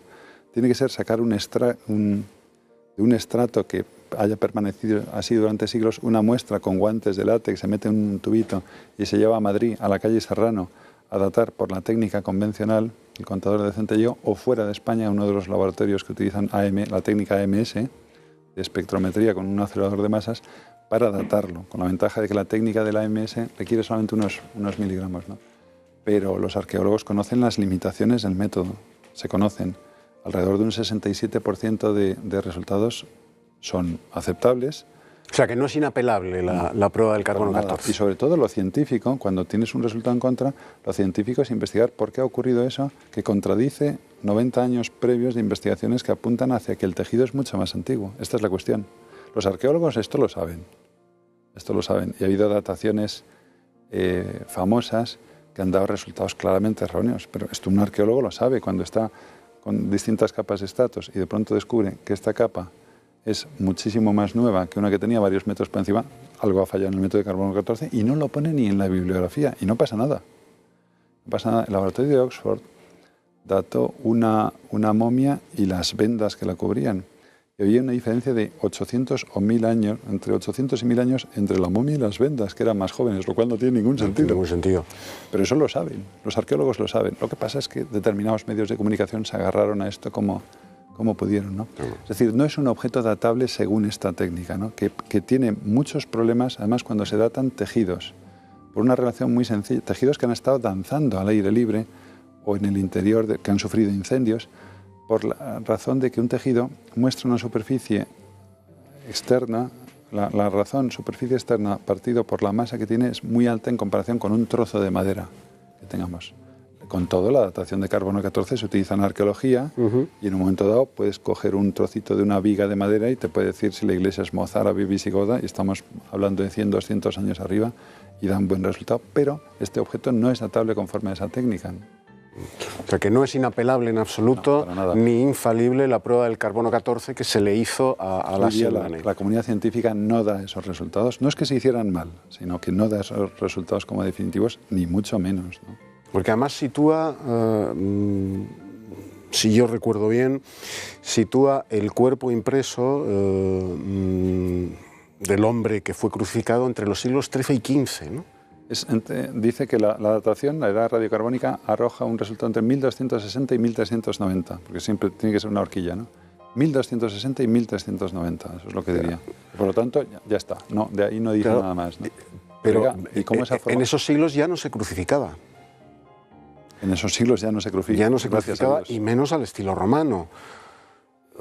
C: Tiene que ser sacar de un estrato que haya permanecido así durante siglos, una muestra con guantes de látex, se mete en un tubito y se lleva a Madrid, a la calle Serrano, a datar por la técnica convencional, el contador de centelleo, o fuera de España, uno de los laboratorios que utilizan la técnica AMS, de espectrometría con un acelerador de masas, para datarlo, con la ventaja de que la técnica de la AMS requiere solamente unos miligramos, ¿no? Pero los arqueólogos conocen las limitaciones del método, se conocen. Alrededor de un 67% de resultados son aceptables.
B: O sea, que no es inapelable la prueba del carbono 14.
C: Y sobre todo lo científico, cuando tienes un resultado en contra, lo científico es investigar por qué ha ocurrido eso, que contradice 90 años previos de investigaciones que apuntan hacia que el tejido es mucho más antiguo. Esta es la cuestión. Los arqueólogos esto lo saben. Y ha habido dataciones famosas que han dado resultados claramente erróneos. Pero esto un arqueólogo lo sabe cuando está con distintas capas de estratos y de pronto descubre que esta capa es muchísimo más nueva que una que tenía varios metros por encima. Algo ha fallado en el método de carbono 14 y no lo pone ni en la bibliografía, y no pasa nada. No pasa nada. El laboratorio de Oxford dató una momia y las vendas que la cubrían. Y había una diferencia de 800 o 1000 años, entre 800 y 1000 años, entre la momia y las vendas, que eran más jóvenes, lo cual no tiene ningún sentido.
B: No tiene ningún sentido.
C: Pero eso lo saben, los arqueólogos lo saben. Lo que pasa es que determinados medios de comunicación se agarraron a esto como pudieron, ¿no? Es decir, no es un objeto datable según esta técnica, ¿no? que tiene muchos problemas, además cuando se datan tejidos, por una relación muy sencilla, tejidos que han estado danzando al aire libre o en el interior, que han sufrido incendios, por la razón de que un tejido muestra una superficie externa, la razón superficie externa partido por la masa que tiene es muy alta en comparación con un trozo de madera que tengamos. Con todo, la datación de carbono 14 se utiliza en arqueología y en un momento dado puedes coger un trocito de una viga de madera y te puede decir si la iglesia es mozárabe, visigoda, y estamos hablando de 100, 200 años arriba, y da un buen resultado, pero este objeto no es datable conforme a esa técnica.
B: O sea, que no es inapelable en absoluto, ni infalible la prueba del carbono 14 que se le hizo a la sonda.
C: La comunidad científica no da esos resultados. No es que se hicieran mal, sino que no da esos resultados como definitivos, ni mucho menos, ¿no?
B: Porque además sitúa, si yo recuerdo bien, sitúa el cuerpo impreso del hombre que fue crucificado entre los siglos XIII y XV, ¿no?
C: Dice que la datación, la edad radiocarbónica, arroja un resultado entre 1260 y 1390, porque siempre tiene que ser una horquilla, ¿no? 1260 y 1390, eso es lo que diría. Por lo tanto, ya está, no, de ahí no dice nada más, ¿no?
B: Pero ¿y cómo en esos siglos ya no se crucificaba.
C: En esos siglos ya no se crucificaba.
B: Ya no se crucificaba, y menos al estilo romano.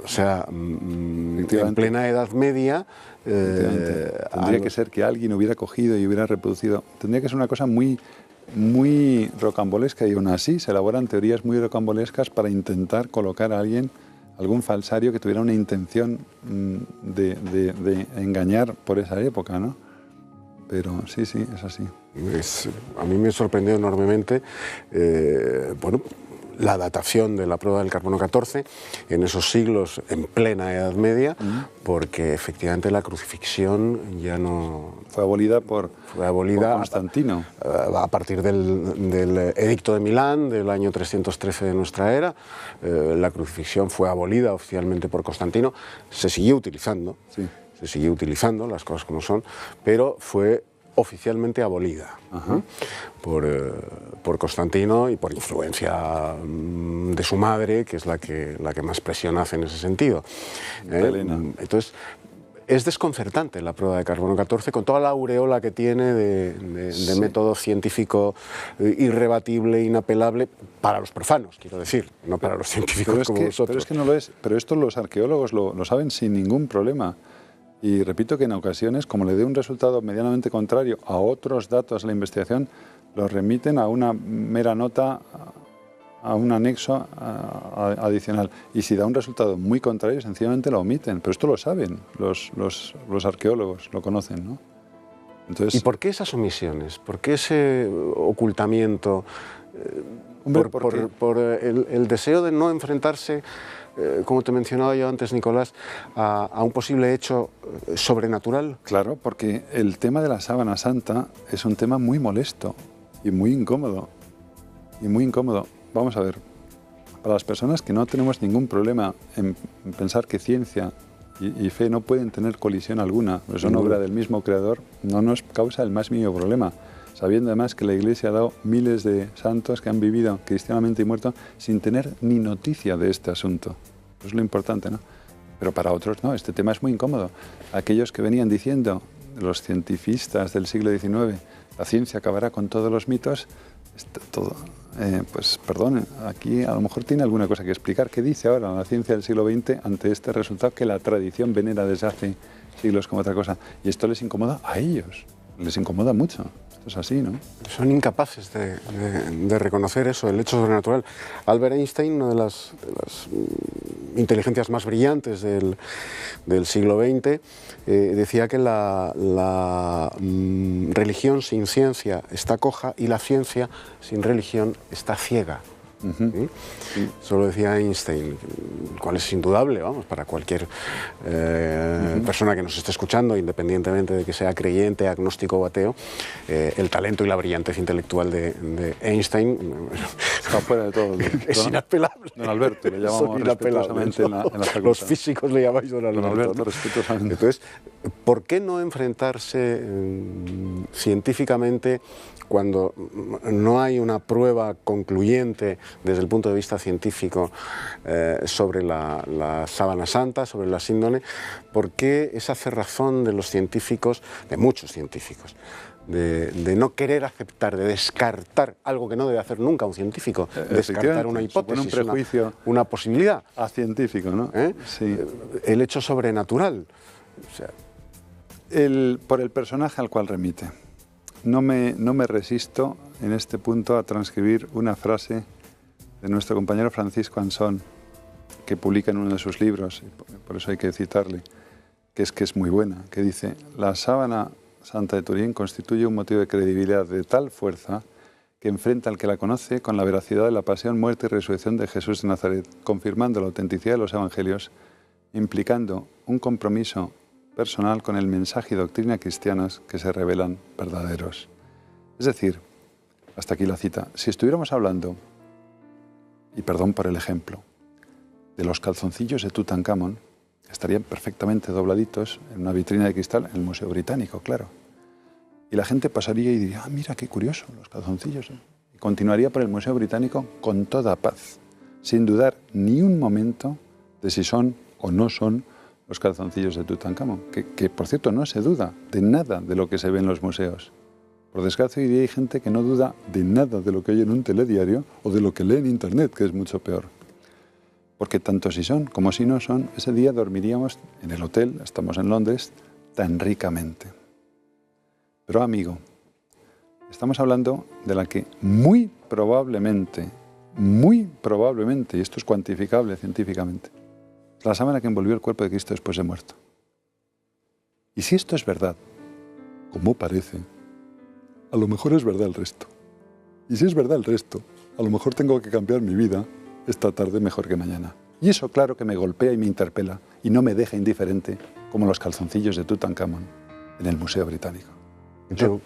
B: O sea, en plena Edad Media...
C: tendría que ser que alguien hubiera cogido y hubiera reproducido. Tendría que ser una cosa muy, muy rocambolesca, y aún así se elaboran teorías muy rocambolescas para intentar colocar a alguien, algún falsario que tuviera una intención de engañar por esa época, ¿no? Pero sí, es así.
B: A mí me sorprendió enormemente, bueno, la datación de la prueba del carbono 14 en esos siglos, en plena Edad Media, porque efectivamente la crucifixión ya no...
C: Fue abolida por Constantino.
B: A partir del Edicto de Milán del año 313 de nuestra era, la crucifixión fue abolida oficialmente por Constantino. Se siguió utilizando, se siguió utilizando, las cosas como son, pero fue oficialmente abolida por Constantino y por influencia de su madre, que es la que más presión hace en ese sentido. Entonces, es desconcertante la prueba de carbono 14 con toda la aureola que tiene de método científico irrebatible, inapelable, para los profanos, quiero decir, no para los científicos como vosotros.
C: Pero es que no lo es. Pero esto los arqueólogos lo saben sin ningún problema. Y repito que en ocasiones, como le dé un resultado medianamente contrario a otros datos de la investigación, los remiten a una mera nota, a un anexo adicional. Y si da un resultado muy contrario, sencillamente lo omiten. Pero esto lo saben los arqueólogos, lo conocen, ¿no? Entonces,
B: ¿y por qué esas omisiones? ¿Por qué ese ocultamiento? Por el deseo de no enfrentarse, como te mencionaba yo antes, Nicolás, a un posible hecho sobrenatural.
C: Claro, porque el tema de la sábana santa es un tema muy molesto y muy incómodo. Vamos a ver, para las personas que no tenemos ningún problema en pensar que ciencia y fe no pueden tener colisión alguna, pues son obra del mismo creador, no nos causa el más mínimo problema. Sabiendo además que la Iglesia ha dado miles de santos que han vivido cristianamente y muerto sin tener ni noticia de este asunto. Eso es lo importante, ¿no? Pero para otros no, este tema es muy incómodo. Aquellos que venían diciendo, los cientifistas del siglo XIX, la ciencia acabará con todos los mitos, pues perdón, aquí a lo mejor tiene alguna cosa que explicar. ¿Qué dice ahora la ciencia del siglo XX ante este resultado que la tradición venera desde hace siglos como otra cosa? Y esto les incomoda a ellos, les incomoda mucho. Es así, ¿no?
B: Son incapaces de reconocer eso, el hecho sobrenatural. Albert Einstein, una de las inteligencias más brillantes del siglo XX, decía que la religión sin ciencia está coja y la ciencia sin religión está ciega. Eso lo decía Einstein, cual es indudable, vamos, para cualquier persona que nos esté escuchando, independientemente de que sea creyente, agnóstico o ateo. El talento y la brillantez intelectual de Einstein
C: está fuera de todo.
B: Es inapelable.
C: Don Alberto, le llamamos respetuosamente en la facultad.
B: Los físicos le llamáis Don Alberto.
C: Don Alberto, respetuosamente.
B: Entonces, ¿por qué no enfrentarse científicamente cuando no hay una prueba concluyente desde el punto de vista científico sobre la sábana santa, sobre la síndone? ¿Por qué esa cerrazón de los científicos, de muchos científicos, de no querer aceptar, de descartar algo que no debe hacer nunca un científico, descartar una hipótesis,
C: un prejuicio
B: una posibilidad?
C: A científico, ¿no?
B: Sí. El hecho sobrenatural. O sea,
C: por el personaje al cual remite. No me resisto en este punto a transcribir una frase de nuestro compañero Francisco Ansón, que publica en uno de sus libros, y por eso hay que citarle, que es muy buena, que dice: la sábana santa de Turín constituye un motivo de credibilidad de tal fuerza que enfrenta al que la conoce con la veracidad de la pasión, muerte y resurrección de Jesús de Nazaret, confirmando la autenticidad de los evangelios, implicando un compromiso personal con el mensaje y doctrina cristianas que se revelan verdaderos. Es decir, hasta aquí la cita, si estuviéramos hablando, y perdón por el ejemplo, de los calzoncillos de Tutankamón, estarían perfectamente dobladitos en una vitrina de cristal en el Museo Británico, claro. Y la gente pasaría y diría: ah, mira, qué curioso, los calzoncillos. Y continuaría por el Museo Británico con toda paz, sin dudar ni un momento de si son o no son los calzoncillos de Tutankamón, que por cierto no se duda de nada de lo que se ve en los museos. Por desgracia, hoy día hay gente que no duda de nada de lo que oye en un telediario o de lo que lee en Internet, que es mucho peor. Porque tanto si son como si no son, ese día dormiríamos en el hotel, estamos en Londres, tan ricamente. Pero amigo, estamos hablando de la que muy probablemente, y esto es cuantificable científicamente, es la sábana que envolvió el cuerpo de Cristo después de muerto. Y si esto es verdad, como parece, a lo mejor es verdad el resto. Y si es verdad el resto, a lo mejor tengo que cambiar mi vida esta tarde mejor que mañana. Y eso claro que me golpea y me interpela y no me deja indiferente como los calzoncillos de Tutankamón en el Museo Británico. Eso,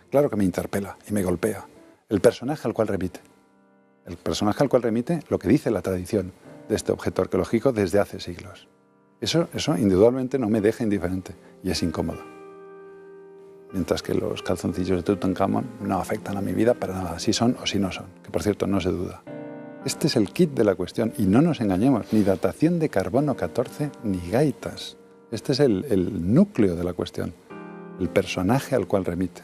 C: claro que me interpela y me golpea. El personaje al cual remite. El personaje al cual remite lo que dice la tradición de este objeto arqueológico desde hace siglos. Eso indudablemente no me deja indiferente y es incómodo. Mientras que los calzoncillos de Tutankamón no afectan a mi vida para nada, si son o si no son, que por cierto no se duda. Este es el kit de la cuestión y no nos engañemos, ni datación de carbono 14 ni gaitas. Este es el núcleo de la cuestión, el personaje al cual remite.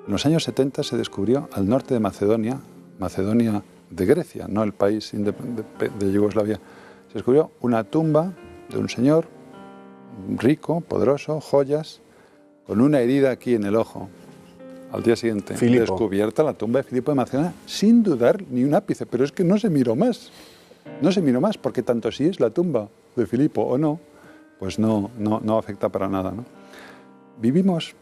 C: En los años 70 se descubrió al norte de Macedonia, Macedonia de Grecia, no el país de Yugoslavia, se descubrió una tumba de un señor rico, poderoso, joyas, con una herida aquí en el ojo. Al día siguiente, descubierta la tumba de Filipo de Macedonia, sin dudar ni un ápice, pero es que no se miró más. No se miró más, porque tanto si es la tumba de Filipo o no, pues no afecta para nada, ¿no? Vivimos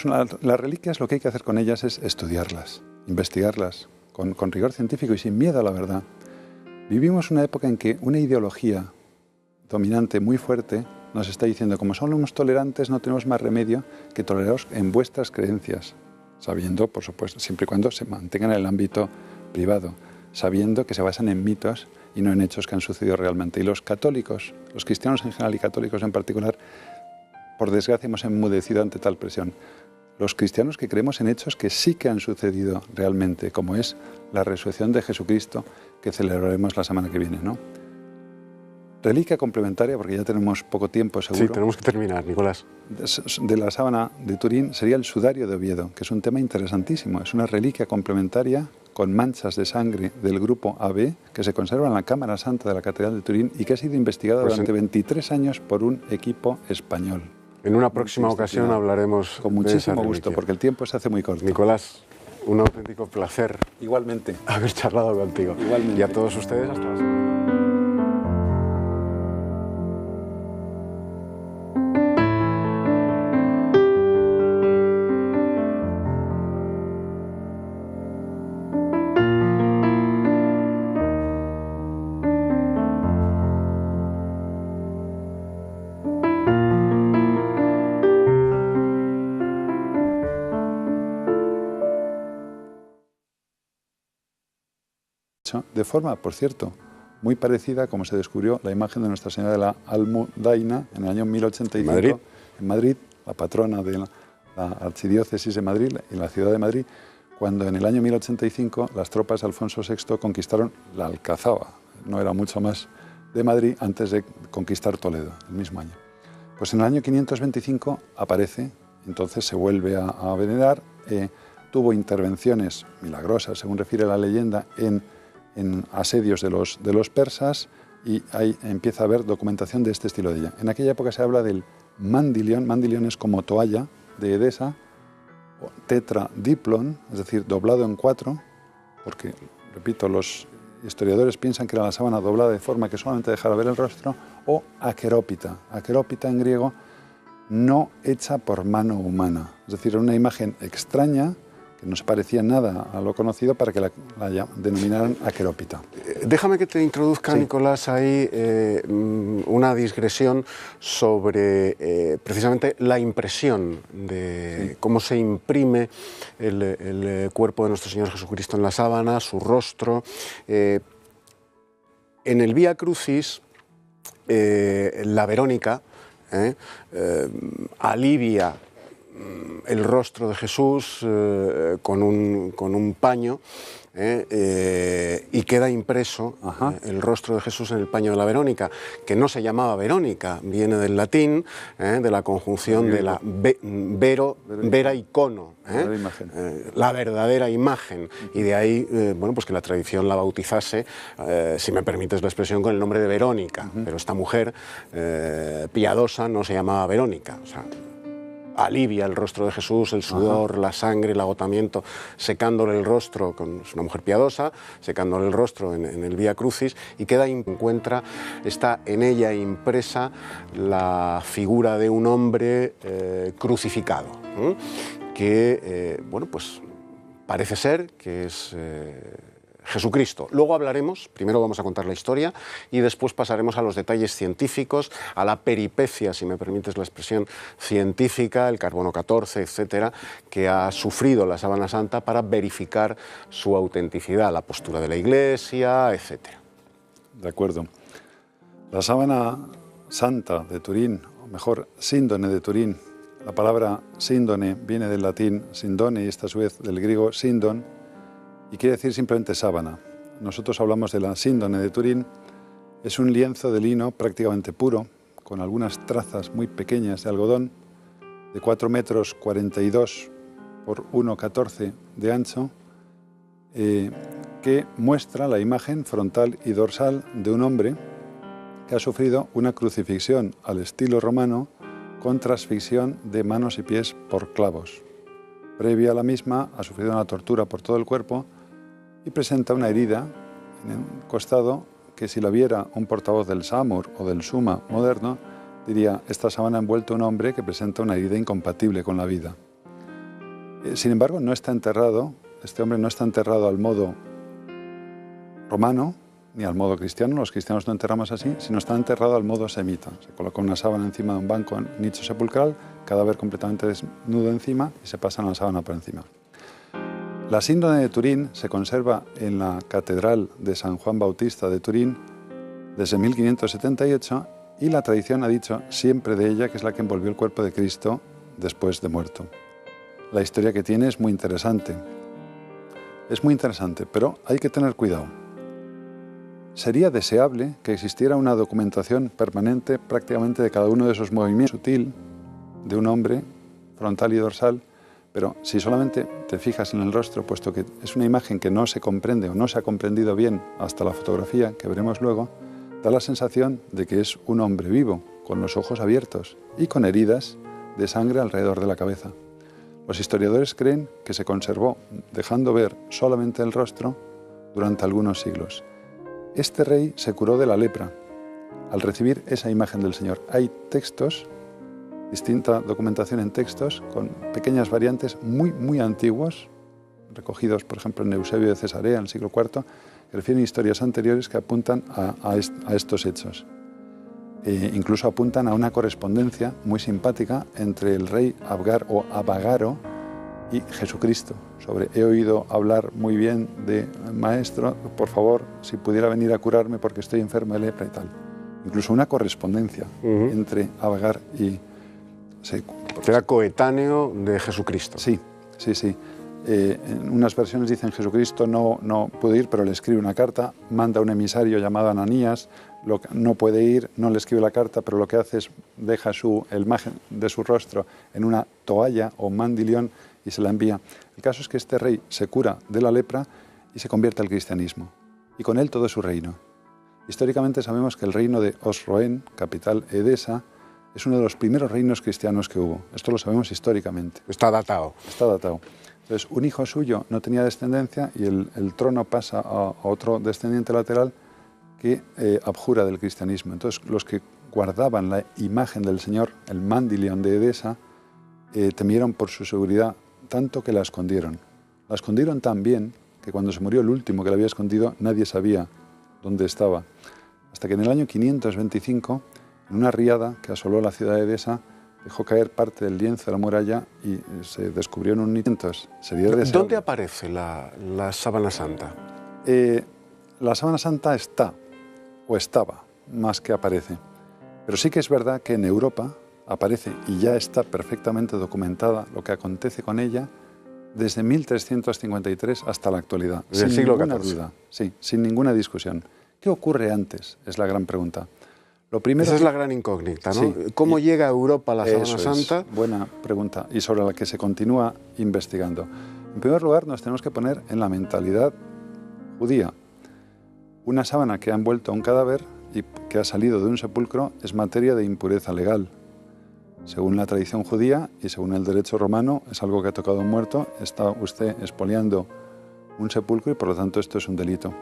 C: las reliquias, lo que hay que hacer con ellas es estudiarlas, investigarlas, con rigor científico y sin miedo a la verdad. Vivimos una época en que una ideología dominante muy fuerte nos está diciendo, como somos tolerantes, no tenemos más remedio que toleraros en vuestras creencias, sabiendo, por supuesto, siempre y cuando se mantengan en el ámbito privado, sabiendo que se basan en mitos y no en hechos que han sucedido realmente. Y los católicos, los cristianos en general y católicos en particular, por desgracia hemos enmudecido ante tal presión. Los cristianos que creemos en hechos que sí que han sucedido realmente, como es la resurrección de Jesucristo, que celebraremos la semana que viene, ¿no? Reliquia complementaria, porque ya tenemos poco tiempo seguro.
B: Sí, tenemos que terminar, Nicolás.
C: De la sábana de Turín sería el sudario de Oviedo, que es un tema interesantísimo. Es una reliquia complementaria con manchas de sangre del grupo AB que se conserva en la Cámara Santa de la Catedral de Turín y que ha sido investigada durante 23 años por un equipo español.
B: En una próxima ocasión hablaremos
C: con muchísimo gusto, porque el tiempo se hace muy corto.
B: Nicolás, un auténtico placer.
C: Igualmente.
B: Haber charlado contigo.
C: Igualmente.
B: Y a todos ustedes, hasta la semana.
C: De forma, por cierto, muy parecida como se descubrió la imagen de Nuestra Señora de la Almudaina en el año 1085 en Madrid, la patrona de la Archidiócesis de Madrid y la ciudad de Madrid, cuando en el año 1085 las tropas de Alfonso VI conquistaron la Alcazaba, no era mucho más de Madrid, antes de conquistar Toledo, el mismo año. Pues en el año 525 aparece, entonces se vuelve a venerar, tuvo intervenciones milagrosas, según refiere la leyenda, en asedios de los persas, y ahí empieza a haber documentación de este estilo de ella. En aquella época se habla del mandilión. Mandilión es como toalla de Edesa, tetradiplon, es decir, doblado en 4, porque, repito, los historiadores piensan que era la sábana doblada de forma que solamente dejara ver el rostro, o aquerópita. Aquerópita en griego, no hecha por mano humana, es decir, una imagen extraña que no se parecía nada a lo conocido para que la denominaran aquerópita.
B: Déjame que te introduzca, sí, Nicolás, ahí una digresión sobre precisamente la impresión de cómo se imprime el cuerpo de nuestro Señor Jesucristo en la sábana, su rostro. En el Vía Crucis, la Verónica alivia el rostro de Jesús con un paño, y queda impreso el rostro de Jesús en el paño de la Verónica, que no se llamaba Verónica, viene del latín, de la conjunción de la vera icono, la verdadera imagen, y de ahí bueno, pues que la tradición la bautizase, si me permites la expresión, con el nombre de Verónica, pero esta mujer piadosa no se llamaba Verónica, o sea, alivia el rostro de Jesús, el sudor, la sangre, el agotamiento, secándole el rostro, es una mujer piadosa, secándole el rostro en el Vía Crucis, y está en ella impresa la figura de un hombre crucificado, que, bueno, pues parece ser que es Jesucristo. Luego hablaremos, primero vamos a contar la historia y después pasaremos a los detalles científicos, a la peripecia, si me permites la expresión científica, el carbono 14, etcétera, que ha sufrido la sábana santa para verificar su autenticidad, la postura de la Iglesia, etcétera.
C: De acuerdo. La sábana santa de Turín, o mejor, síndone de Turín, la palabra síndone viene del latín sindone y esta a su vez del griego síndon, y quiere decir simplemente sábana. Nosotros hablamos de la síndone de Turín. Es un lienzo de lino prácticamente puro, con algunas trazas muy pequeñas de algodón, de 4,42 m por 1,14 m de ancho, que muestra la imagen frontal y dorsal de un hombre que ha sufrido una crucifixión al estilo romano con transfixión de manos y pies por clavos. Previa a la misma, ha sufrido una tortura por todo el cuerpo y presenta una herida en el costado que, si la viera un portavoz del SAMUR o del SUMA moderno, diría: esta sábana ha envuelto a un hombre que presenta una herida incompatible con la vida. Sin embargo, no está enterrado, este hombre no está enterrado al modo romano ni al modo cristiano, los cristianos no enterramos así, sino está enterrado al modo semita. Se coloca una sábana encima de un banco en nicho sepulcral, cadáver completamente desnudo encima, y se pasa la sábana por encima. La síndone de Turín se conserva en la Catedral de San Juan Bautista de Turín desde 1578, y la tradición ha dicho siempre de ella que es la que envolvió el cuerpo de Cristo después de muerto. La historia que tiene es muy interesante. Es muy interesante, pero hay que tener cuidado. Sería deseable que existiera una documentación permanente prácticamente de cada uno de esos movimientos sutil de un hombre, frontal y dorsal, pero si solamente te fijas en el rostro, puesto que es una imagen que no se comprende o no se ha comprendido bien hasta la fotografía, que veremos luego, da la sensación de que es un hombre vivo, con los ojos abiertos y con heridas de sangre alrededor de la cabeza. Los historiadores creen que se conservó, dejando ver solamente el rostro, durante algunos siglos. Este rey se curó de la lepra al recibir esa imagen del Señor. Hay textos, distinta documentación en textos, con pequeñas variantes muy antiguos, recogidos por ejemplo en Eusebio de Cesarea en el siglo IV, que refieren historias anteriores que apuntan a estos hechos. Incluso apuntan a una correspondencia muy simpática entre el rey Abgar o Abagaro y Jesucristo, sobre: he oído hablar muy bien de maestro, por favor, si pudiera venir a curarme porque estoy enfermo de lepra y tal. Incluso una correspondencia entre Abagar y... Sí,
B: era coetáneo de Jesucristo.
C: Sí. En unas versiones dicen: Jesucristo no puede ir, pero le escribe una carta, manda un emisario llamado Ananías, no puede ir, no le escribe la carta, pero lo que hace es deja el imagen de su rostro en una toalla o mandilión y se la envía. El caso es que este rey se cura de la lepra y se convierte al cristianismo, y con él todo su reino. Históricamente sabemos que el reino de Osroene, capital Edesa, es uno de los primeros reinos cristianos que hubo. Esto lo sabemos históricamente.
B: Está datado.
C: Está datado. Entonces, un hijo suyo no tenía descendencia y el trono pasa a otro descendiente lateral que abjura del cristianismo. Entonces, los que guardaban la imagen del Señor, el mandilión de Edesa, temieron por su seguridad, tanto que la escondieron. La escondieron tan bien que cuando se murió el último que la había escondido, nadie sabía dónde estaba. Hasta que en el año 525, en una riada que asoló la ciudad de Edesa, dejó caer parte del lienzo de la muralla y se descubrió en un nicho.
B: ¿Dónde aparece la sábana santa?
C: La sábana santa está, o estaba, más que aparece. Pero sí que es verdad que en Europa, aparece y ya está perfectamente documentada lo que acontece con ella desde 1353 hasta la actualidad.
B: Desde el siglo
C: ninguna
B: XIV.
C: duda, sí, sin ninguna discusión. ¿Qué ocurre antes? Es la gran pregunta. Lo primero
B: Esa es la gran incógnita, ¿no?
C: Sí.
B: ¿Cómo llega a Europa la Sábana
C: Eso
B: Santa?
C: Es, buena pregunta y sobre la que se continúa investigando. En primer lugar, nos tenemos que poner en la mentalidad judía. Una sábana que ha envuelto a un cadáver y que ha salido de un sepulcro es materia de impureza legal. Según la tradición judía y según el derecho romano, es algo que ha tocado a un muerto, está usted expoliando un sepulcro y por lo tanto esto es un delito.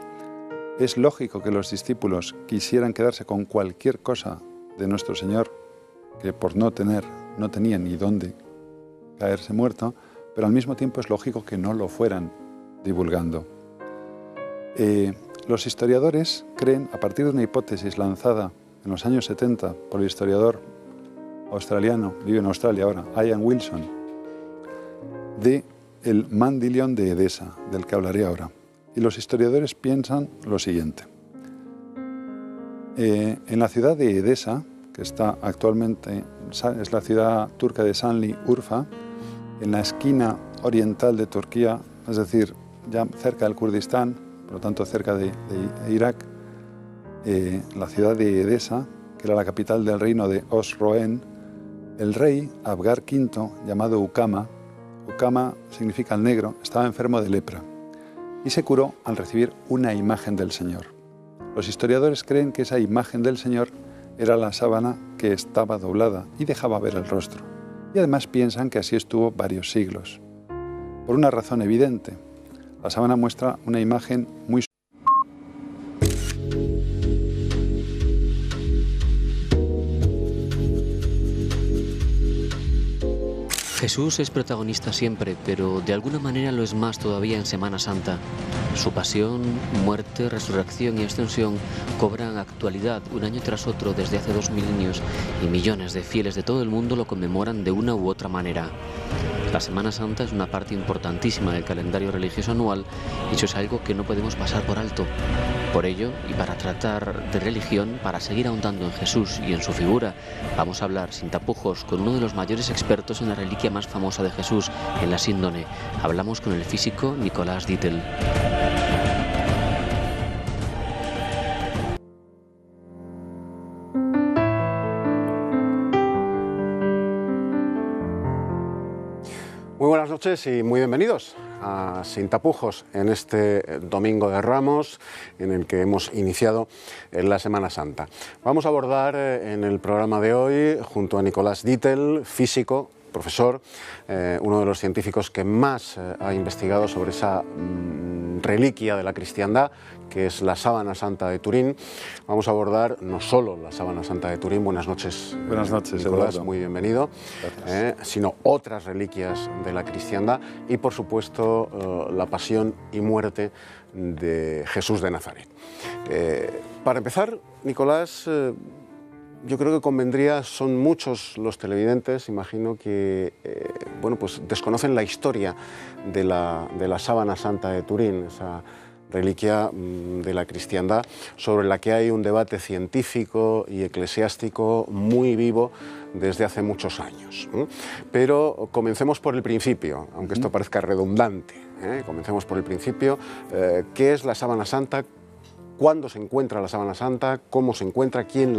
C: Es lógico que los discípulos quisieran quedarse con cualquier cosa de nuestro Señor, que por no tenían ni dónde caerse muerto, pero al mismo tiempo es lógico que no lo fueran divulgando. Los historiadores creen, a partir de una hipótesis lanzada en los años 70 por el historiador australiano, vive en Australia ahora, Ian Wilson, de el Mandilión de Edesa, del que hablaré ahora. Y los historiadores piensan lo siguiente. En la ciudad de Edesa, que está actualmente, es la ciudad turca de Sanli Urfa, en la esquina oriental de Turquía, es decir, ya cerca del Kurdistán, por lo tanto cerca de Irak, la ciudad de Edesa, que era la capital del reino de Osroen, el rey Abgar V, llamado Ukama significa el negro, estaba enfermo de lepra y se curó al recibir una imagen del Señor. Los historiadores creen que esa imagen del Señor era la sábana que estaba doblada y dejaba ver el rostro. Y además piensan que así estuvo varios siglos. Por una razón evidente, la sábana muestra una imagen muy
A: Jesús es protagonista siempre, pero de alguna manera lo es más todavía en Semana Santa. Su pasión, muerte, resurrección y ascensión cobran actualidad un año tras otro desde hace 2 milenios y millones de fieles de todo el mundo lo conmemoran de una u otra manera. La Semana Santa es una parte importantísima del calendario religioso anual y eso es algo que no podemos pasar por alto. Por ello, y para tratar de religión, para seguir ahondando en Jesús y en su figura, vamos a hablar sin tapujos con uno de los mayores expertos en la reliquia más famosa de Jesús, en la síndone. Hablamos con el físico Nicolás Dittel.
B: Muy buenas noches y muy bienvenidos a Sin Tapujos en este Domingo de Ramos en el que hemos iniciado la Semana Santa. Vamos a abordar en el programa de hoy, junto a Nicolás Dittel, físico, profesor, uno de los científicos que más ha investigado sobre esa reliquia de la cristiandad, que es la Sábana Santa de Turín. Vamos a abordar no solo la Sábana Santa de Turín, buenas noches.
C: Buenas noches,
B: Nicolás,
C: Eduardo.
B: muy bienvenido, sino otras reliquias de la cristiandad y, por supuesto, la pasión y muerte de Jesús de Nazaret. Para empezar, Nicolás, yo creo que convendría, son muchos los televidentes, imagino que bueno, pues desconocen la historia de la Sábana Santa de Turín, esa reliquia de la cristiandad sobre la que hay un debate científico y eclesiástico muy vivo desde hace muchos años. Pero comencemos por el principio, aunque esto parezca redundante. Comencemos por el principio. ¿Qué es la Sábana Santa? ¿Cuándo se encuentra la Sábana Santa? ¿Cómo se encuentra? ¿Quién la